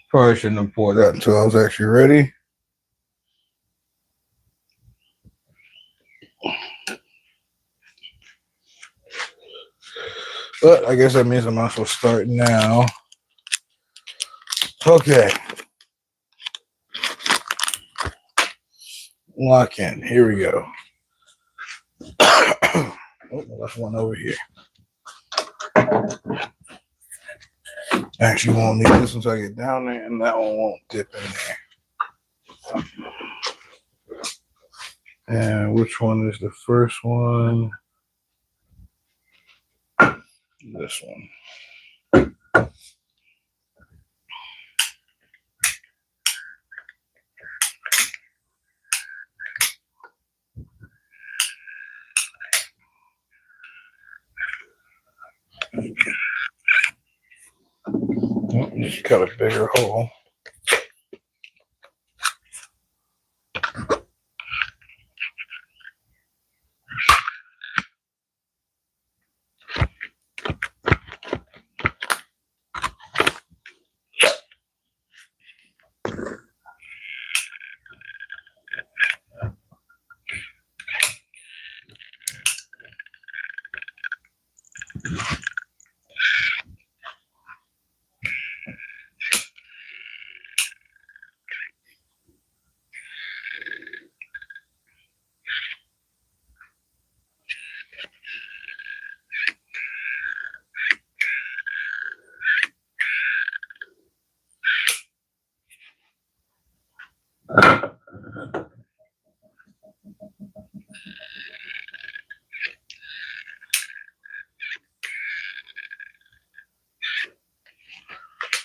Probably shouldn't have poured that until I was actually ready. But I guess that means I might as well start now. Okay. Lock in. Here we go. Oh, left one over here. Actually, won't need this until I get down there, and that one won't dip in there. And which one is the first one? This one. Just cut a bigger hole.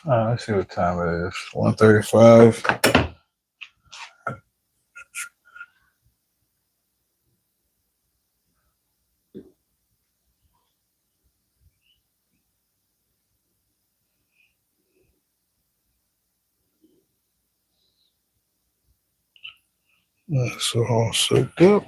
Let's see what time it is. 1:35. That's all soaked up.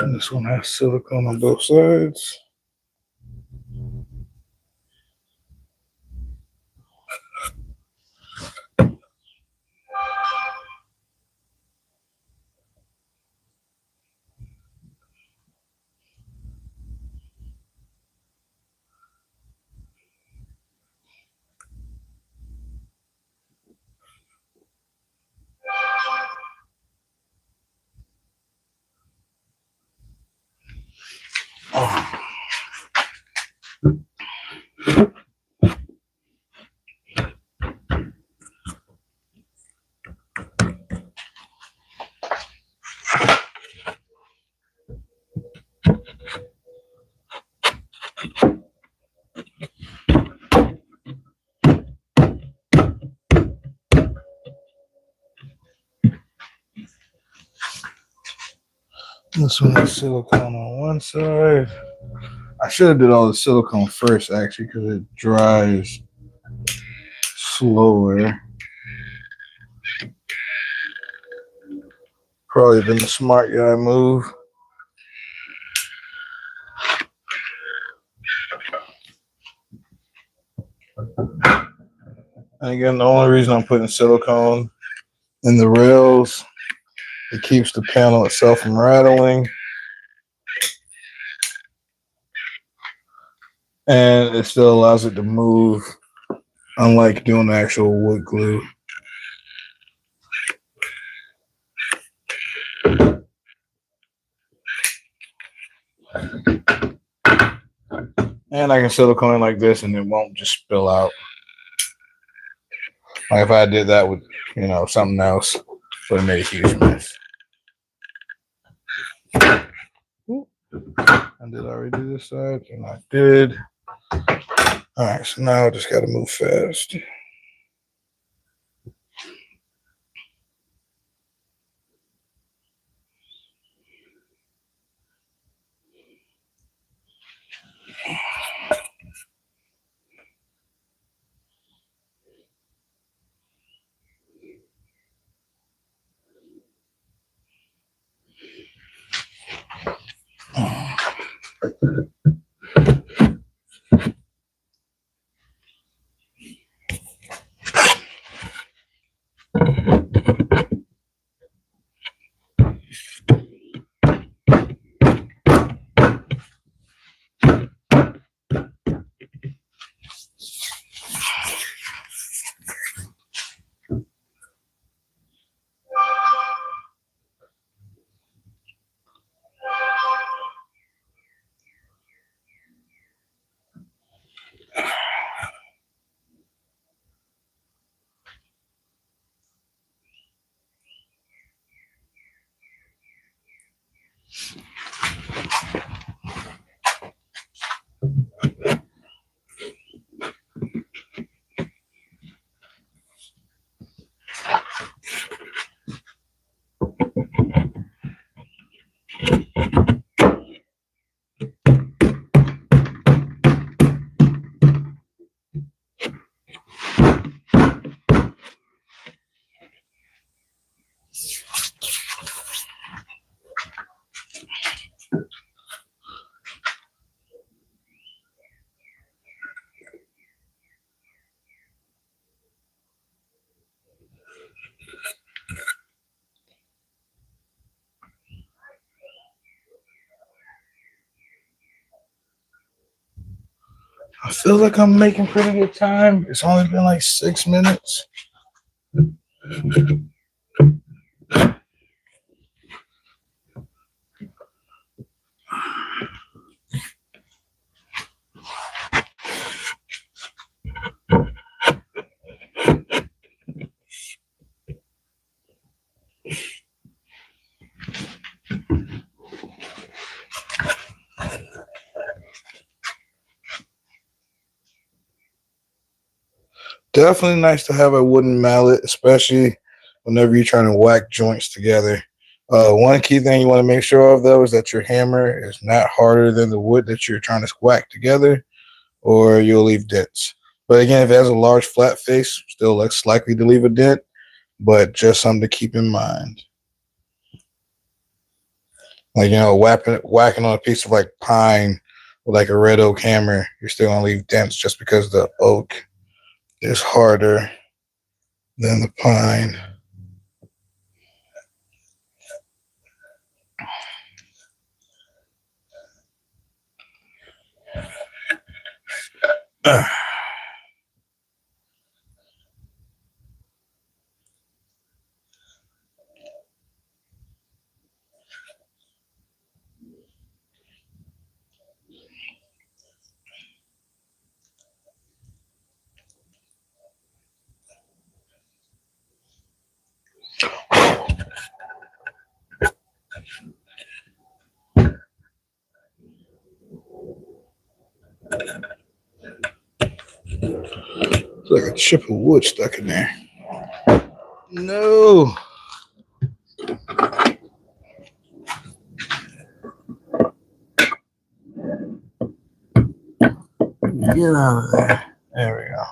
And this one has silicone on both sides. This one has silicone on one side. I should have did all the silicone first, actually, because it dries slower. Probably been the smart guy move. And again, the only reason I'm putting silicone in the rails, it keeps the panel itself from rattling. And it still allows it to move, unlike doing the actual wood glue. And I can silicone it like this and it won't just spill out. Like if I did that with, something else, it would have made a huge mess. I did already do this side, and I did. All right, so now I just got to move fast. I feel like I'm making pretty good time. It's only been like 6 minutes. Definitely nice to have a wooden mallet, especially whenever you're trying to whack joints together. One key thing you want to make sure of, though, is that your hammer is not harder than the wood that you're trying to whack together, or you'll leave dents. But again, if it has a large flat face, still less likely to leave a dent, but just something to keep in mind. Like, whacking on a piece of like pine with like a red oak hammer, you're still gonna leave dents just because the oak is harder than the pine. It's like a chip of wood stuck in there. No. Get out of there. There we go.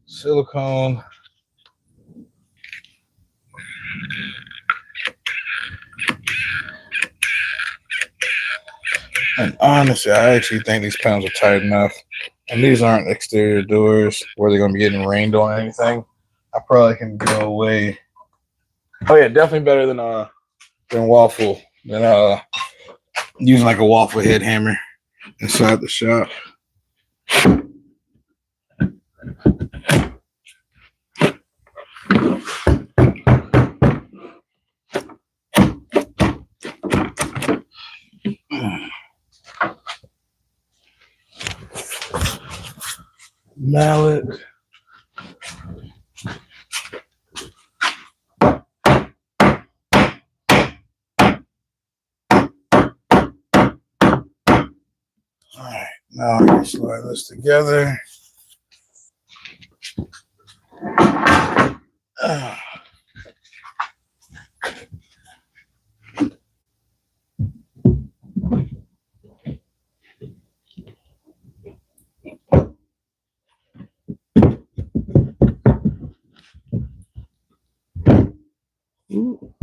Silicone. And honestly, I actually think these panels are tight enough. And these aren't exterior doors where they're going to be getting rained on or anything. I probably can go away. Oh yeah, definitely better than waffle. Than using like a waffle head hammer inside the shop. Mallet. Now I can slide this together. Ooh.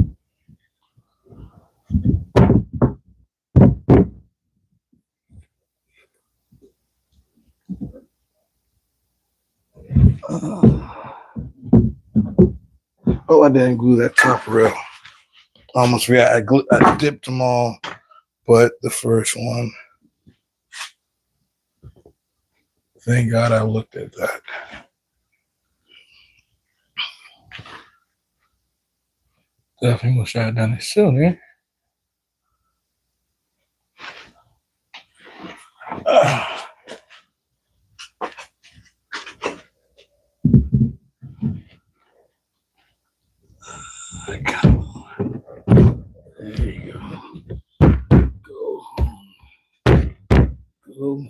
Oh, I didn't glue that top rail. Almost forgot. I dipped them all, but the first one. Thank God I looked at that. Definitely wish I had done it sooner. Come on. There you go. Go home. Go.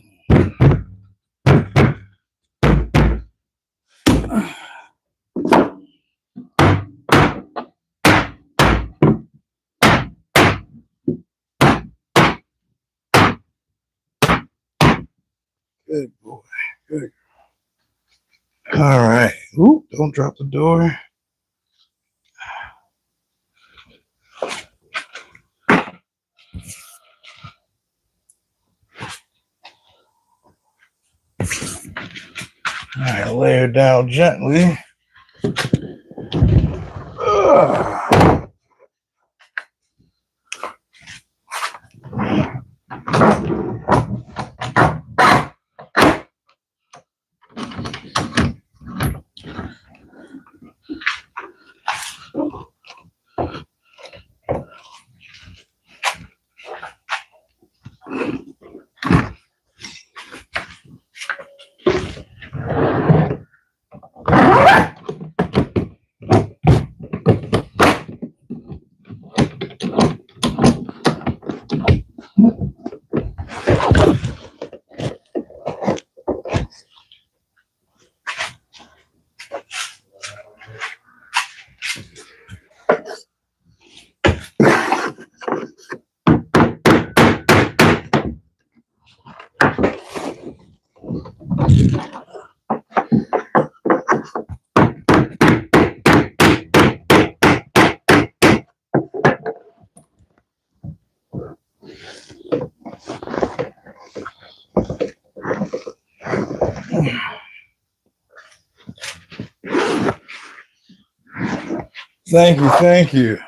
Good boy. Good. All right. Ooh, don't drop the door. All right, lay her down gently. Thank you, thank you.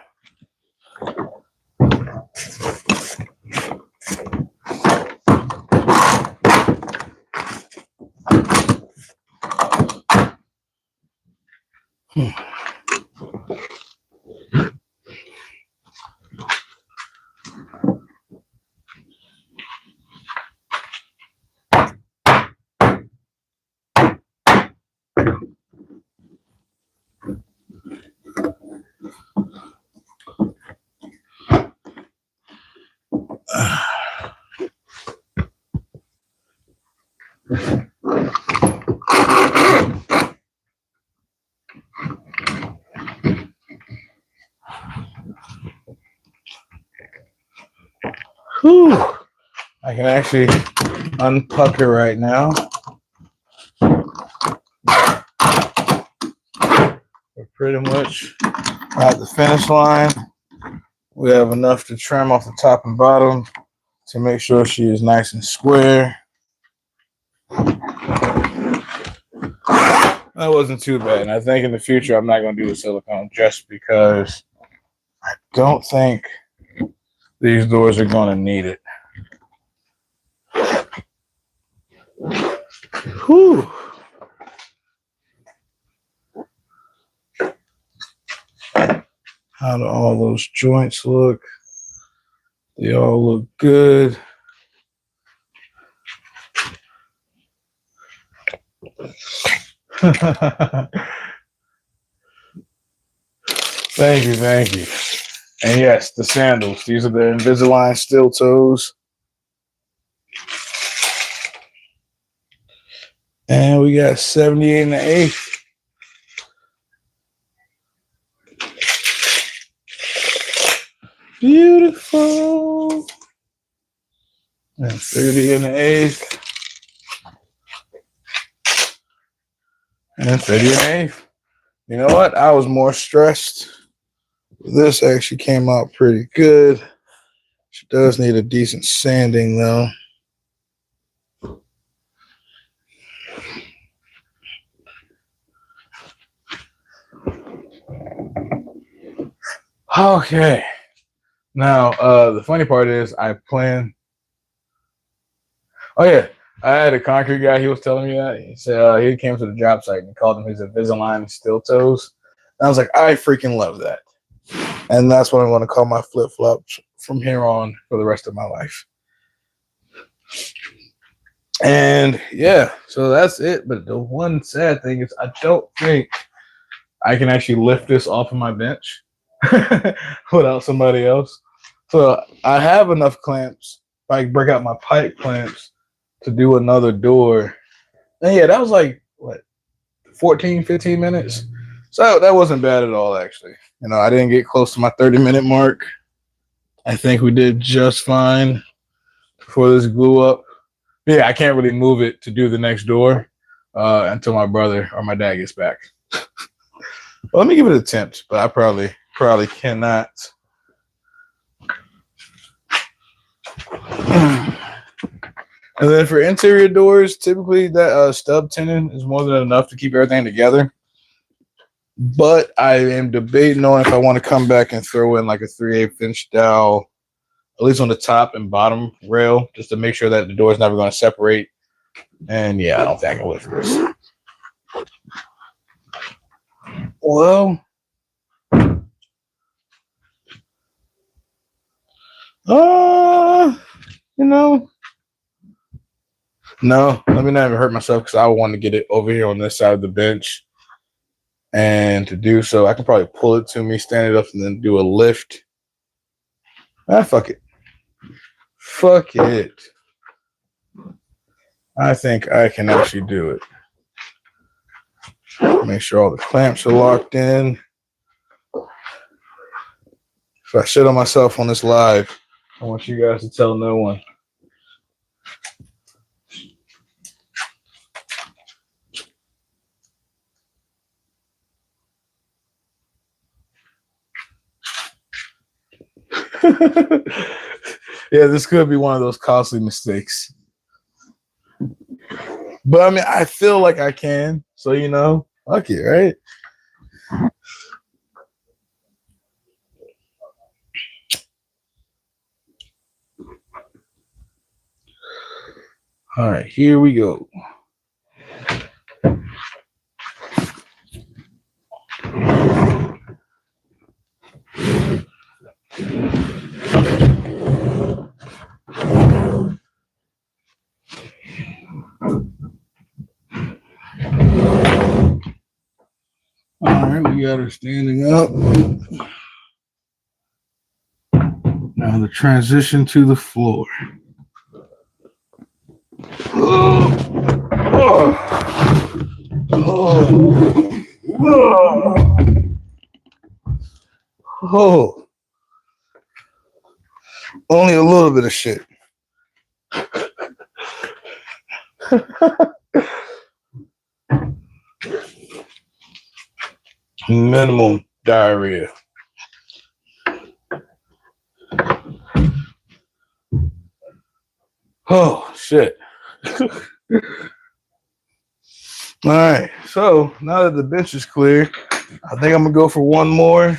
Whew. I can actually unpucker right now. We're pretty much at the finish line. We have enough to trim off the top and bottom to make sure she is nice and square. That wasn't too bad. And I think in the future, I'm not going to do the silicone just because I don't think these doors are going to need it. Whew. How do all those joints look? They all look good. Thank you, thank you. And yes, the sandals. These are the Invisalign steel toes. And we got 78 and an eighth. Beautiful. And 30 and an eighth. And 30 and an eighth. You know what? I was more stressed. This actually came out pretty good. She does need a decent sanding, though. Okay. Now, the funny part is I plan. Oh, yeah. I had a concrete guy. He was telling me that. He said he came to the job site and he called them his Invisalign steel toes. And I was like, I freaking love that. And that's what I'm going to call my flip-flops from here on for the rest of my life. And yeah, so that's it. But the one sad thing is I don't think I can actually lift this off of my bench without somebody else. So I have enough clamps. If I break out my pipe clamps to do another door. And yeah, that was like, what, 14, 15 minutes? So that wasn't bad at all, actually. You know, I didn't get close to my 30-minute mark. I think we did just fine before this blew up. But yeah, I can't really move it to do the next door until my brother or my dad gets back. Well, let me give it an attempt, but I probably cannot. And then for interior doors, typically that stub tenon is more than enough to keep everything together. But I am debating on if I want to come back and throw in like a 3/8 inch dowel, at least on the top and bottom rail, just to make sure that the door is never going to separate. And yeah, I don't think I can lift this. Well, you know, no, let me not even hurt myself because I want to get it over here on this side of the bench. And to do so, I can probably pull it to me, stand it up, and then do a lift. Fuck it. Fuck it. I think I can actually do it. Make sure all the clamps are locked in. If I shit on myself on this live, I want you guys to tell no one. Yeah, this could be one of those costly mistakes. But I mean, I feel like I can. So, you know, fuck it, right? All right, here we go. All right, we got her standing up. Now the transition to the floor. Oh, only a little bit of shit. Minimal diarrhea. Oh, shit. All right, so now that the bench is clear, I think I'm going to go for one more,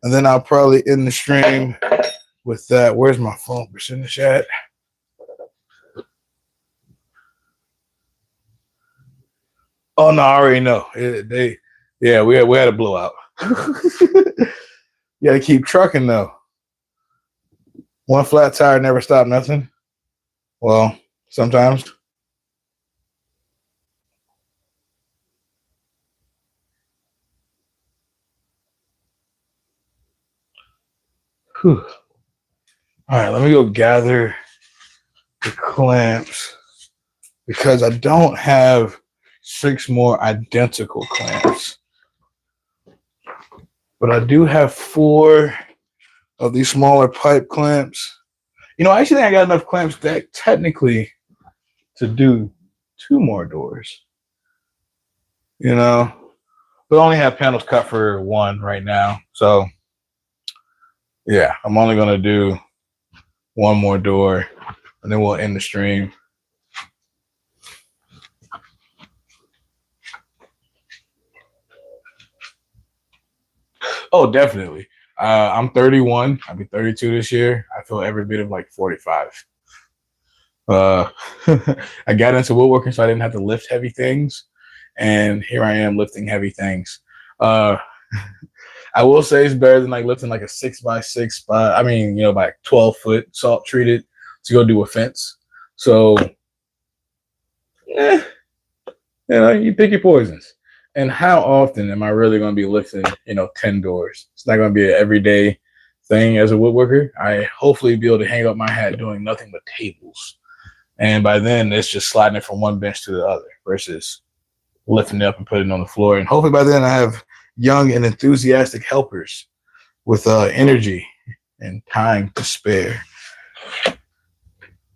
and then I'll probably end the stream with that. Where's my phone percentage at? Oh, no, I already know. We had a blowout. You got to keep trucking, though. One flat tire never stopped nothing. Well, sometimes. Whew. All right, let me go gather the clamps because I don't have 6 more identical clamps. But I do have 4 of these smaller pipe clamps. You know, I actually think I got enough clamps that technically to do 2 more doors. You know, but I only have panels cut for 1 right now. So, yeah, I'm only going to do 1 more door, and then we'll end the stream. Oh, definitely. I'm 31. I'll be 32 this year. I feel every bit of like 45. I got into woodworking so I didn't have to lift heavy things, and here I am lifting heavy things. I will say it's better than like lifting like a 6x6 by, I mean, you know, by 12-foot salt treated to go do a fence. So, you know, you pick your poisons. And how often am I really going to be lifting, you know, 10 doors? It's not going to be an everyday thing as a woodworker. I hopefully be able to hang up my hat doing nothing but tables. And by then, it's just sliding it from one bench to the other versus lifting it up and putting it on the floor. And hopefully by then I have young and enthusiastic helpers with energy and time to spare.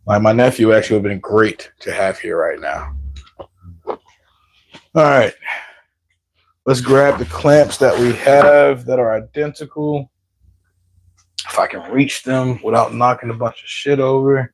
Like my nephew actually would have been great to have here right now. All right. Let's grab the clamps that we have that are identical. If I can reach them without knocking a bunch of shit over.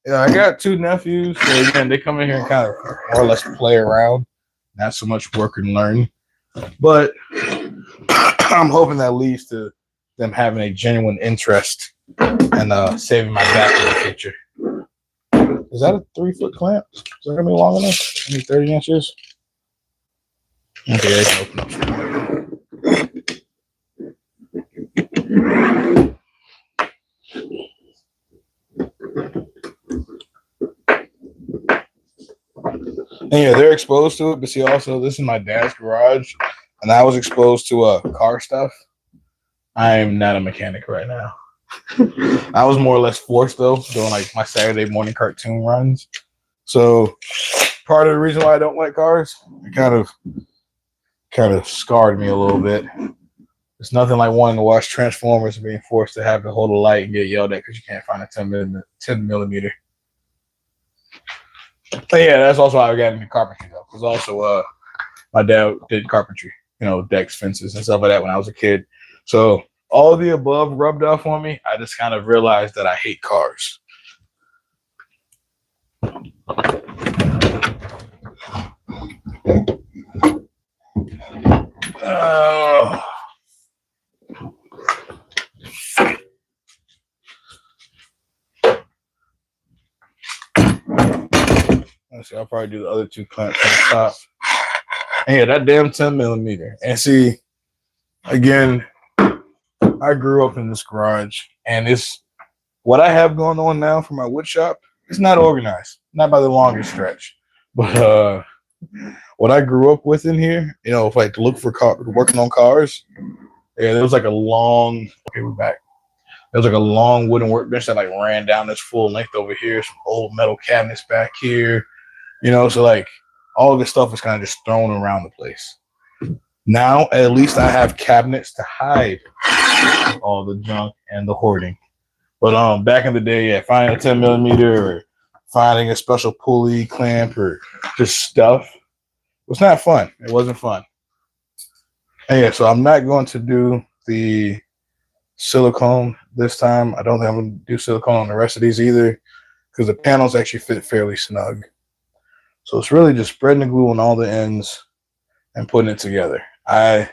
Yeah, I got 2 nephews. So again, they come in here and kind of more or less play around. Not so much work and learn. But I'm hoping that leads to them having a genuine interest and saving my back in the future. Is that a 3-foot clamp? Is that gonna be long enough? Maybe 30 inches? Okay, they can open up. And yeah, they're exposed to it, but see, also, this is my dad's garage, and I was exposed to car stuff. I am not a mechanic right now. I was more or less forced, though, doing like my Saturday morning cartoon runs. So part of the reason why I don't like cars, it kind of scarred me a little bit. It's nothing like wanting to watch Transformers and being forced to have to hold a light and get yelled at because you can't find a 10 millimeter. But yeah, that's also how I got into carpentry, though. Because also, my dad did carpentry, you know, decks, fences, and stuff like that when I was a kid. So all of the above rubbed off on me. I just kind of realized that I hate cars. Let's see, I'll probably do the other 2 clamps on the top. And yeah, that damn 10 millimeter. And see, again, I grew up in this garage, and it's what I have going on now for my wood shop. It's not organized, not by the longest stretch. But what I grew up with in here, you know, if like to look for working on cars, yeah, there was like a long. Okay, we're back. There was like a long wooden workbench that like ran down this full length over here. Some old metal cabinets back here, you know. So like all of this stuff is kind of just thrown around the place. Now, at least I have cabinets to hide all the junk and the hoarding. But back in the day, yeah, finding a 10 millimeter or finding a special pulley clamp or just stuff was not fun. It wasn't fun. And yeah, so I'm not going to do the silicone this time. I don't think I'm going to do silicone on the rest of these either because the panels actually fit fairly snug. So it's really just spreading the glue on all the ends and putting it together. My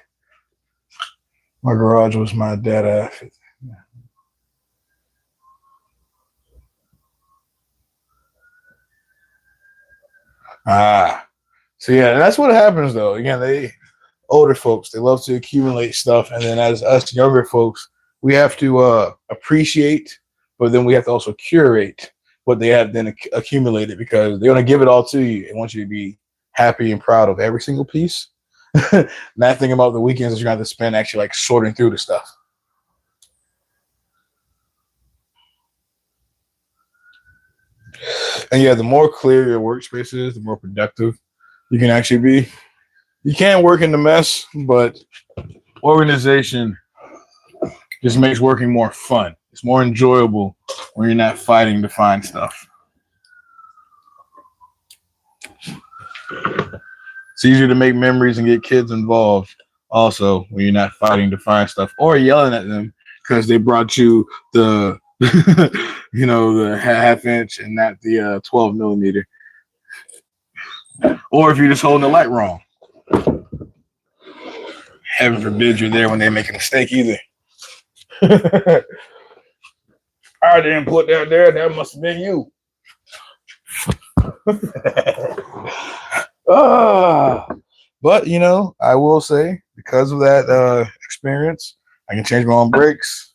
garage was my dad. So yeah, that's what happens though. Again, older folks, they love to accumulate stuff, and then as us younger folks, we have to appreciate, but then we have to also curate what they have then accumulated because they're going to give it all to you and want you to be happy and proud of every single piece. Not thinking about the weekends that you're going to have to spend actually like sorting through the stuff. And yeah, the more clear your workspace is, the more productive you can actually be. You can work in the mess, but organization just makes working more fun. It's more enjoyable when you're not fighting to find stuff. It's easier to make memories and get kids involved also when you're not fighting to find stuff or yelling at them because they brought you the the half inch and not the 12 millimeter. Or if you're just holding the light wrong. Heaven forbid you're there when they make a mistake either. I didn't put that there. That must have been you. But I will say because of that experience, I can change my own brakes.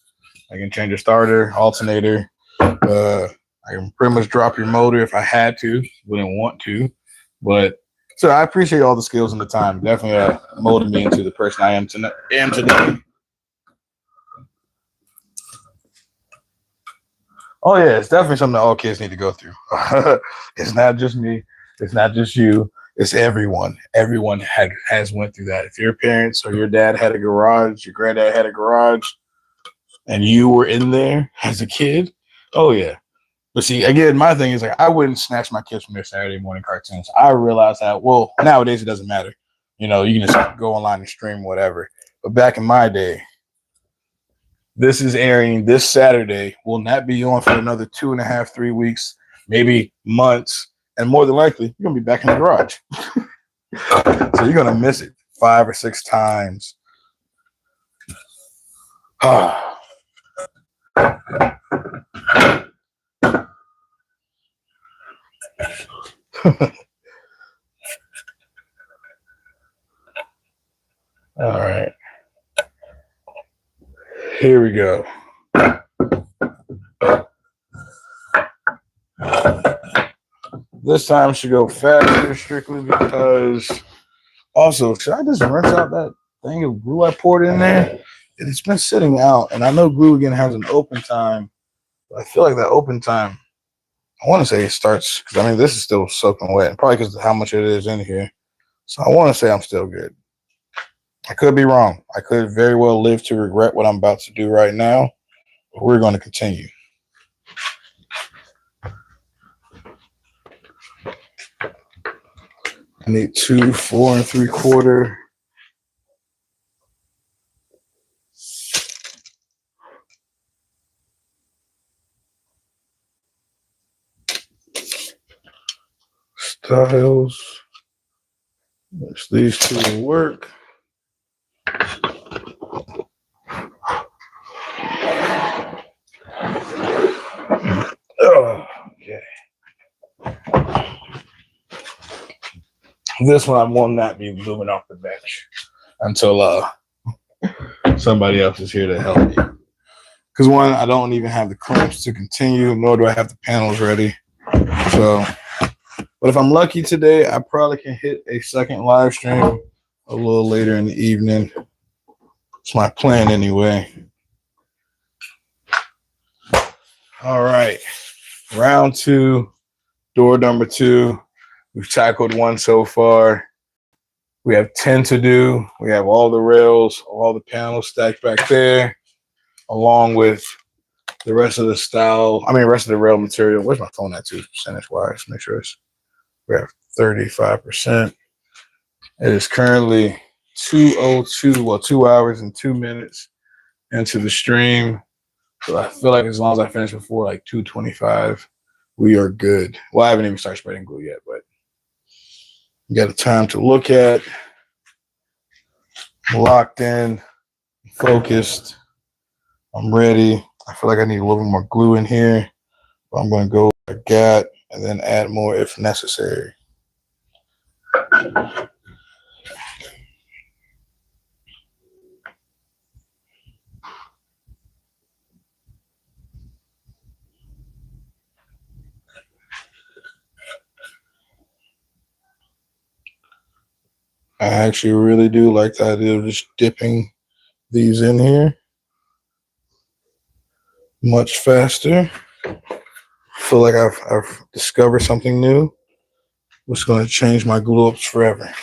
I can change a starter, alternator. I can pretty much drop your motor if I had to. Wouldn't want to, but so I appreciate all the skills and the time. Definitely molded me into the person I am today. Oh yeah, it's definitely something that all kids need to go through. It's not just me. It's not just you. It's everyone. Everyone has went through that. If your parents or your dad had a garage, your granddad had a garage, and you were in there as a kid, oh yeah. But see, again, my thing is like I wouldn't snatch my kids from their Saturday morning cartoons. I realized that nowadays it doesn't matter. You can just go online and stream whatever. But back in my day, this is airing this Saturday. Will not be on for another 2.5, 3 weeks, maybe months, and more than likely you're gonna be back in the garage. So you're gonna miss it 5 or 6 times. All right. Here we go. This time should go faster strictly because also, should I just rinse out that thing of glue I poured in there? It's been sitting out, and I know glue again has an open time. But I feel like that open time, I want to say it starts, because I mean, this is still soaking wet, probably because of how much it is in here. So I want to say I'm still good. I could be wrong. I could very well live to regret what I'm about to do right now, but we're going to continue. I need 2 4 3/4. Styles. These two will work. Okay. This one I will not be moving off the bench until somebody else is here to help me. Because one, I don't even have the clamps to continue, nor do I have the panels ready. So, but if I'm lucky today, I probably can hit a second live stream a little later in the evening. It's my plan anyway. All right. Round 2, door number 2. We've tackled 1 so far. We have 10 to do. We have all the rails, all the panels stacked back there, along with the rest of the rest of the rail material. Where's my phone at too, percentage-wise? Make sure we have 35%. It is currently 2:02, 2 hours and 2 minutes into the stream. So I feel like as long as I finish before like 2:25, we are good. Well, I haven't even started spreading glue yet, but you got a time to look at. I'm locked in, focused. I'm ready. I feel like I need a little more glue in here, but I'm going to go with a gat and then add more if necessary. I actually really do like the idea of just dipping these in here much faster. Feel like I've discovered something new. What's going to change my glue ups forever.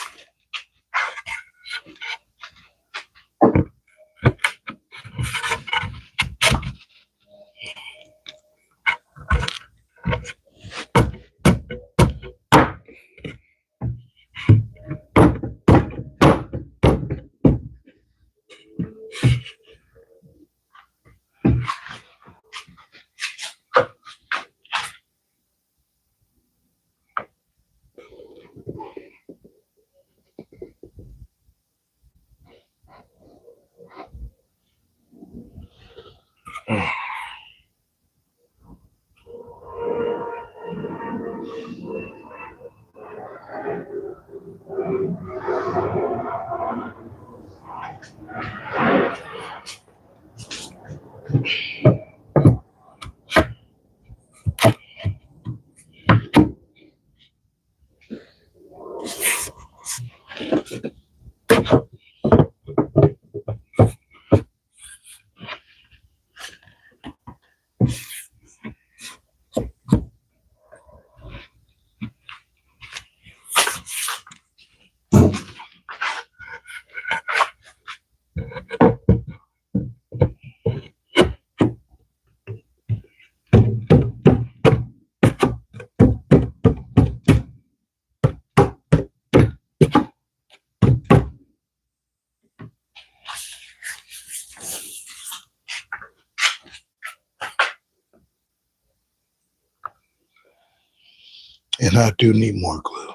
And I do need more glue.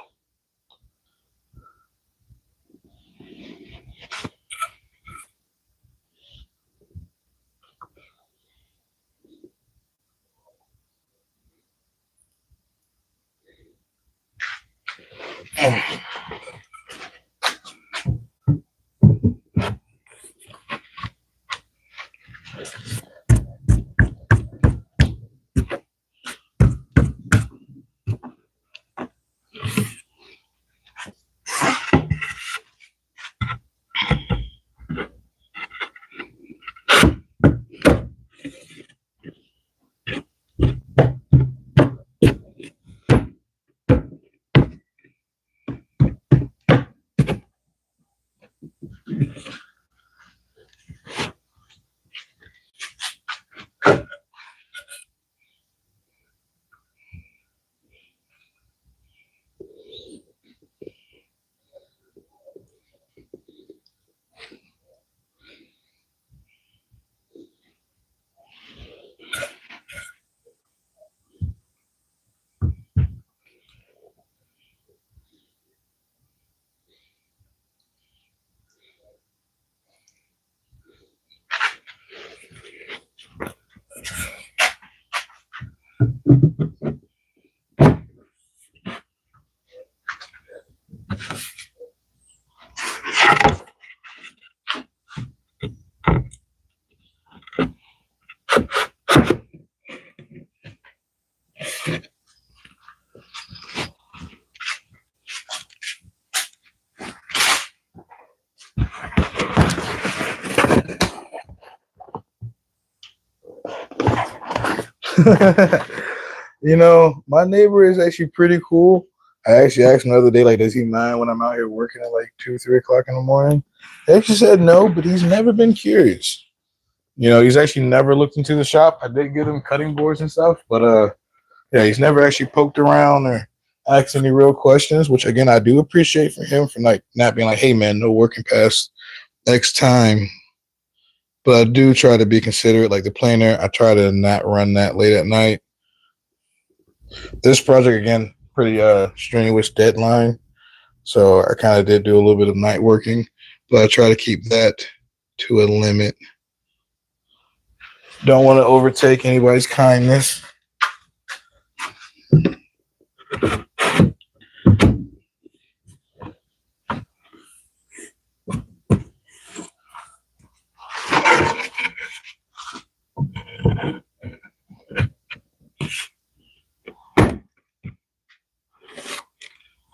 You know, my neighbor is actually pretty cool. I actually asked him the other day, like, does he mind when I'm out here working at like 2, 3 o'clock in the morning? He actually said no, but he's never been curious. You know, he's actually never looked into the shop. I did get him cutting boards and stuff, but yeah, he's never actually poked around or asked any real questions, which again I do appreciate for him for like not being like, hey man, no working past X time. But I do try to be considerate. Like the planer, I try to not run that late at night. This project again, pretty strenuous deadline. So I kind of did do a little bit of night working, but I try to keep that to a limit. Don't want to overtake anybody's kindness.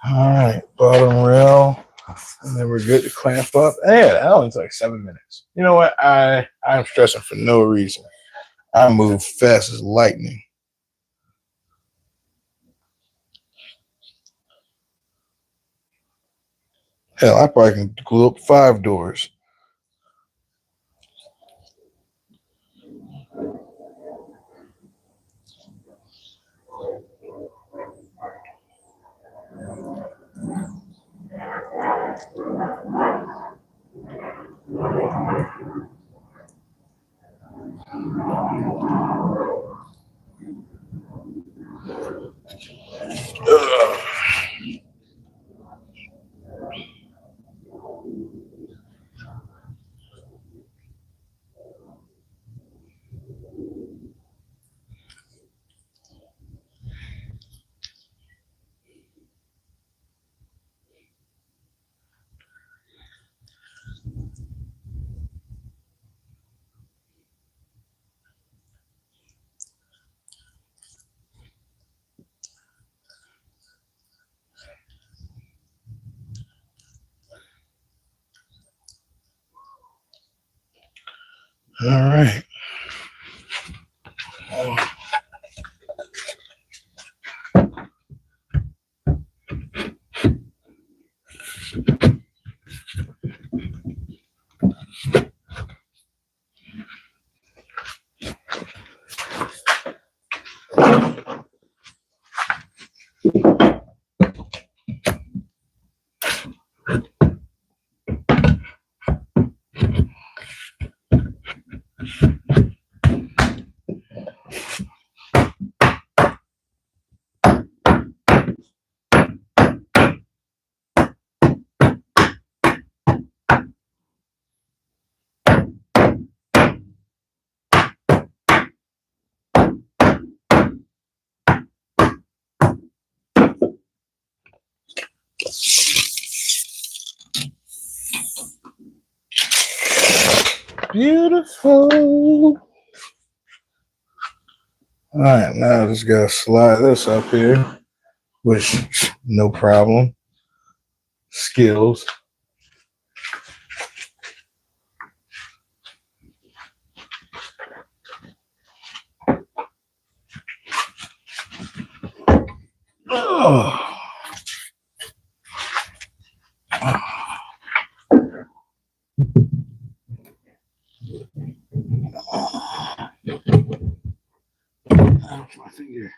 All right, bottom rail. And then we're good to clamp up. Yeah, that only took like 7 minutes. You know what? I'm stressing for no reason. I move fast as lightning. Hell, I probably can glue up 5 doors. Ugh. All right. Beautiful. All right, now I just gotta slide this up here, which no problem. Skills. Oh. My finger.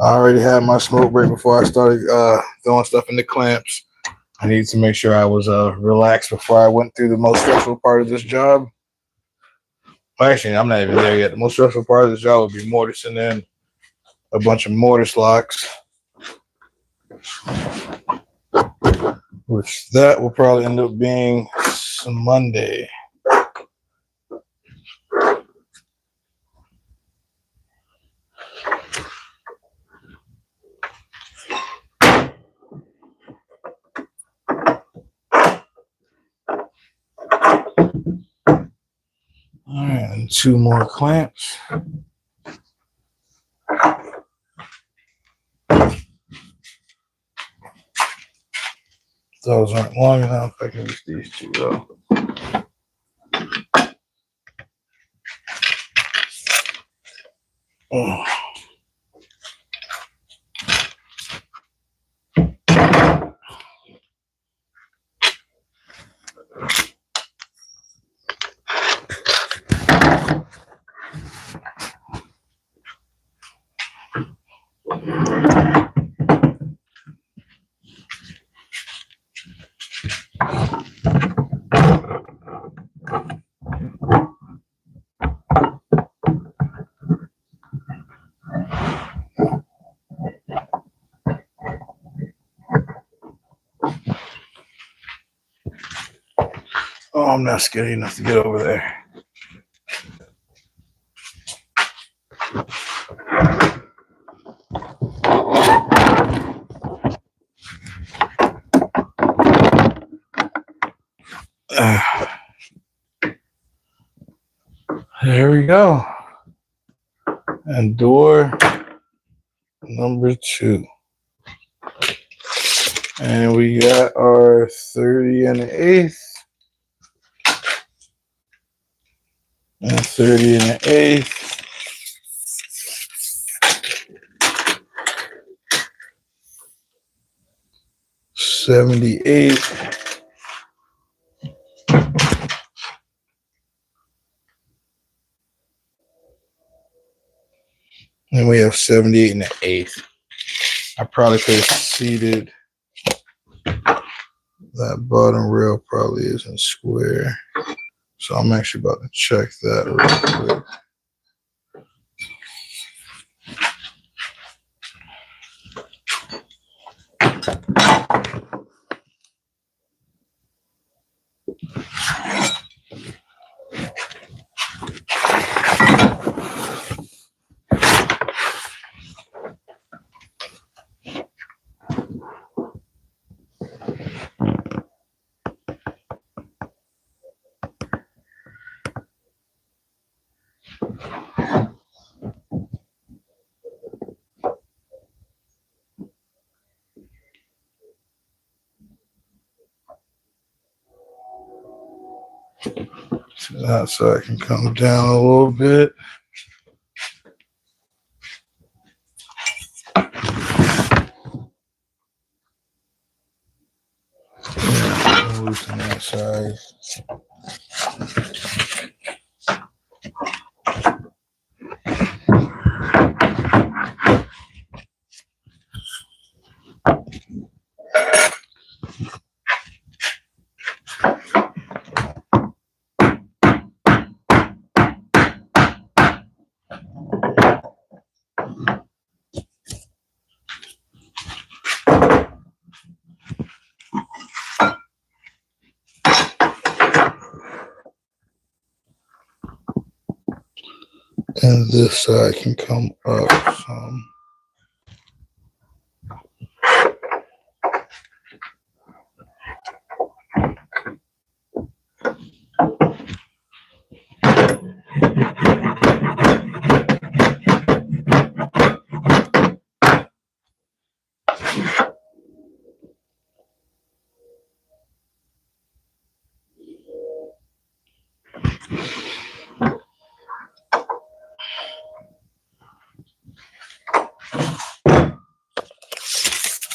I already had my smoke break before I started throwing stuff in the clamps. I need to make sure I was relaxed before I went through the most stressful part of this job. Well, actually, I'm not even there yet. The most stressful part of this job would be mortising in a bunch of mortise locks, which that will probably end up being Monday. All right, and 2 more clamps. Those aren't long enough. I can use these 2 though. Oh. Oh, I'm not skinny enough to get over there. There we go. And door number 2. And we got our 30 and an eighth. And 30 and an eighth. 78. And we have 78 and an eighth. I probably could have seated that bottom rail probably isn't square. So I'm actually about to check that real quick. So I can come down a little bit. Yeah, loosen that side. And this side can come up some.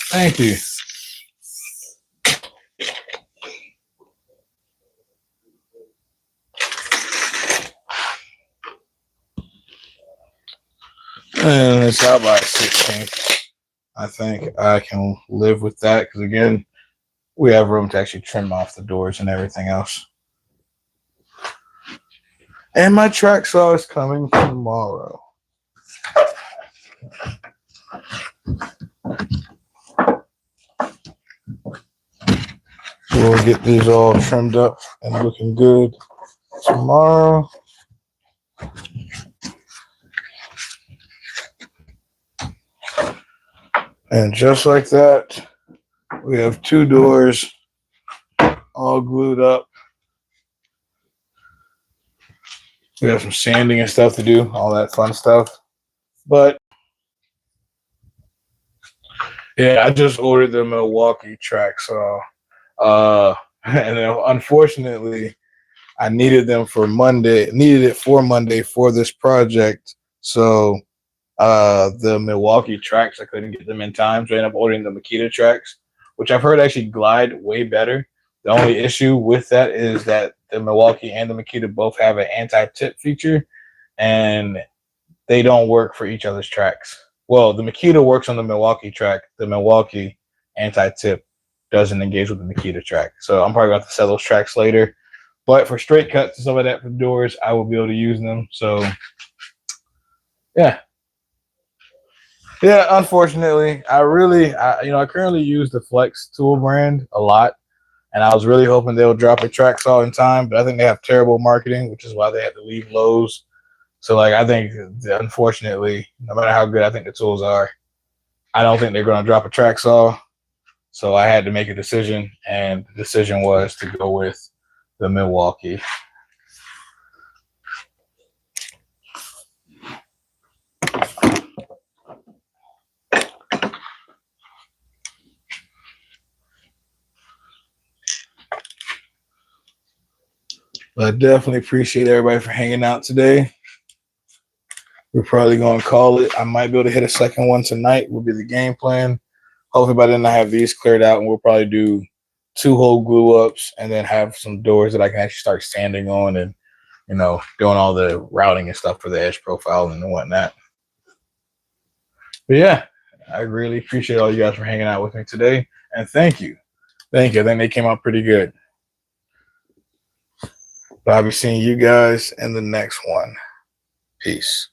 Thank you. And it's out by 16. I think I can live with that because, again, we have room to actually trim off the doors and everything else. And my track saw is coming tomorrow. We'll get these all trimmed up and looking good tomorrow. And just like that, we have 2 doors all glued up. We have some sanding and stuff to do, all that fun stuff. But yeah, I just ordered the Milwaukee track saw. And then unfortunately, I needed them for Monday, for this project. So the Milwaukee tracks, I couldn't get them in time, so I ended up ordering the Makita tracks, which I've heard actually glide way better. The only issue with that is that the Milwaukee and the Makita both have an anti-tip feature, and they don't work for each other's tracks. Well, the Makita works on the Milwaukee track. The Milwaukee anti-tip doesn't engage with the Makita track. So I'm probably going to have to sell those tracks later. But for straight cuts and some of that for doors, I will be able to use them. So, yeah. Yeah, unfortunately, I currently use the Flex Tool brand a lot. And I was really hoping they'll drop a track saw in time. But I think they have terrible marketing, which is why they had to leave Lowe's. So, like, I think, unfortunately, no matter how good I think the tools are, I don't think they're going to drop a track saw. So I had to make a decision, and the decision was to go with the Milwaukee. But I definitely appreciate everybody for hanging out today. We're probably going to call it. I might be able to hit a second one tonight, will be the game plan. Hopefully by then I have these cleared out, and we'll probably do 2 whole glue ups and then have some doors that I can actually start sanding on and, doing all the routing and stuff for the edge profile and whatnot. But yeah, I really appreciate all you guys for hanging out with me today. And thank you. Thank you. I think they came out pretty good. But I'll be seeing you guys in the next one. Peace.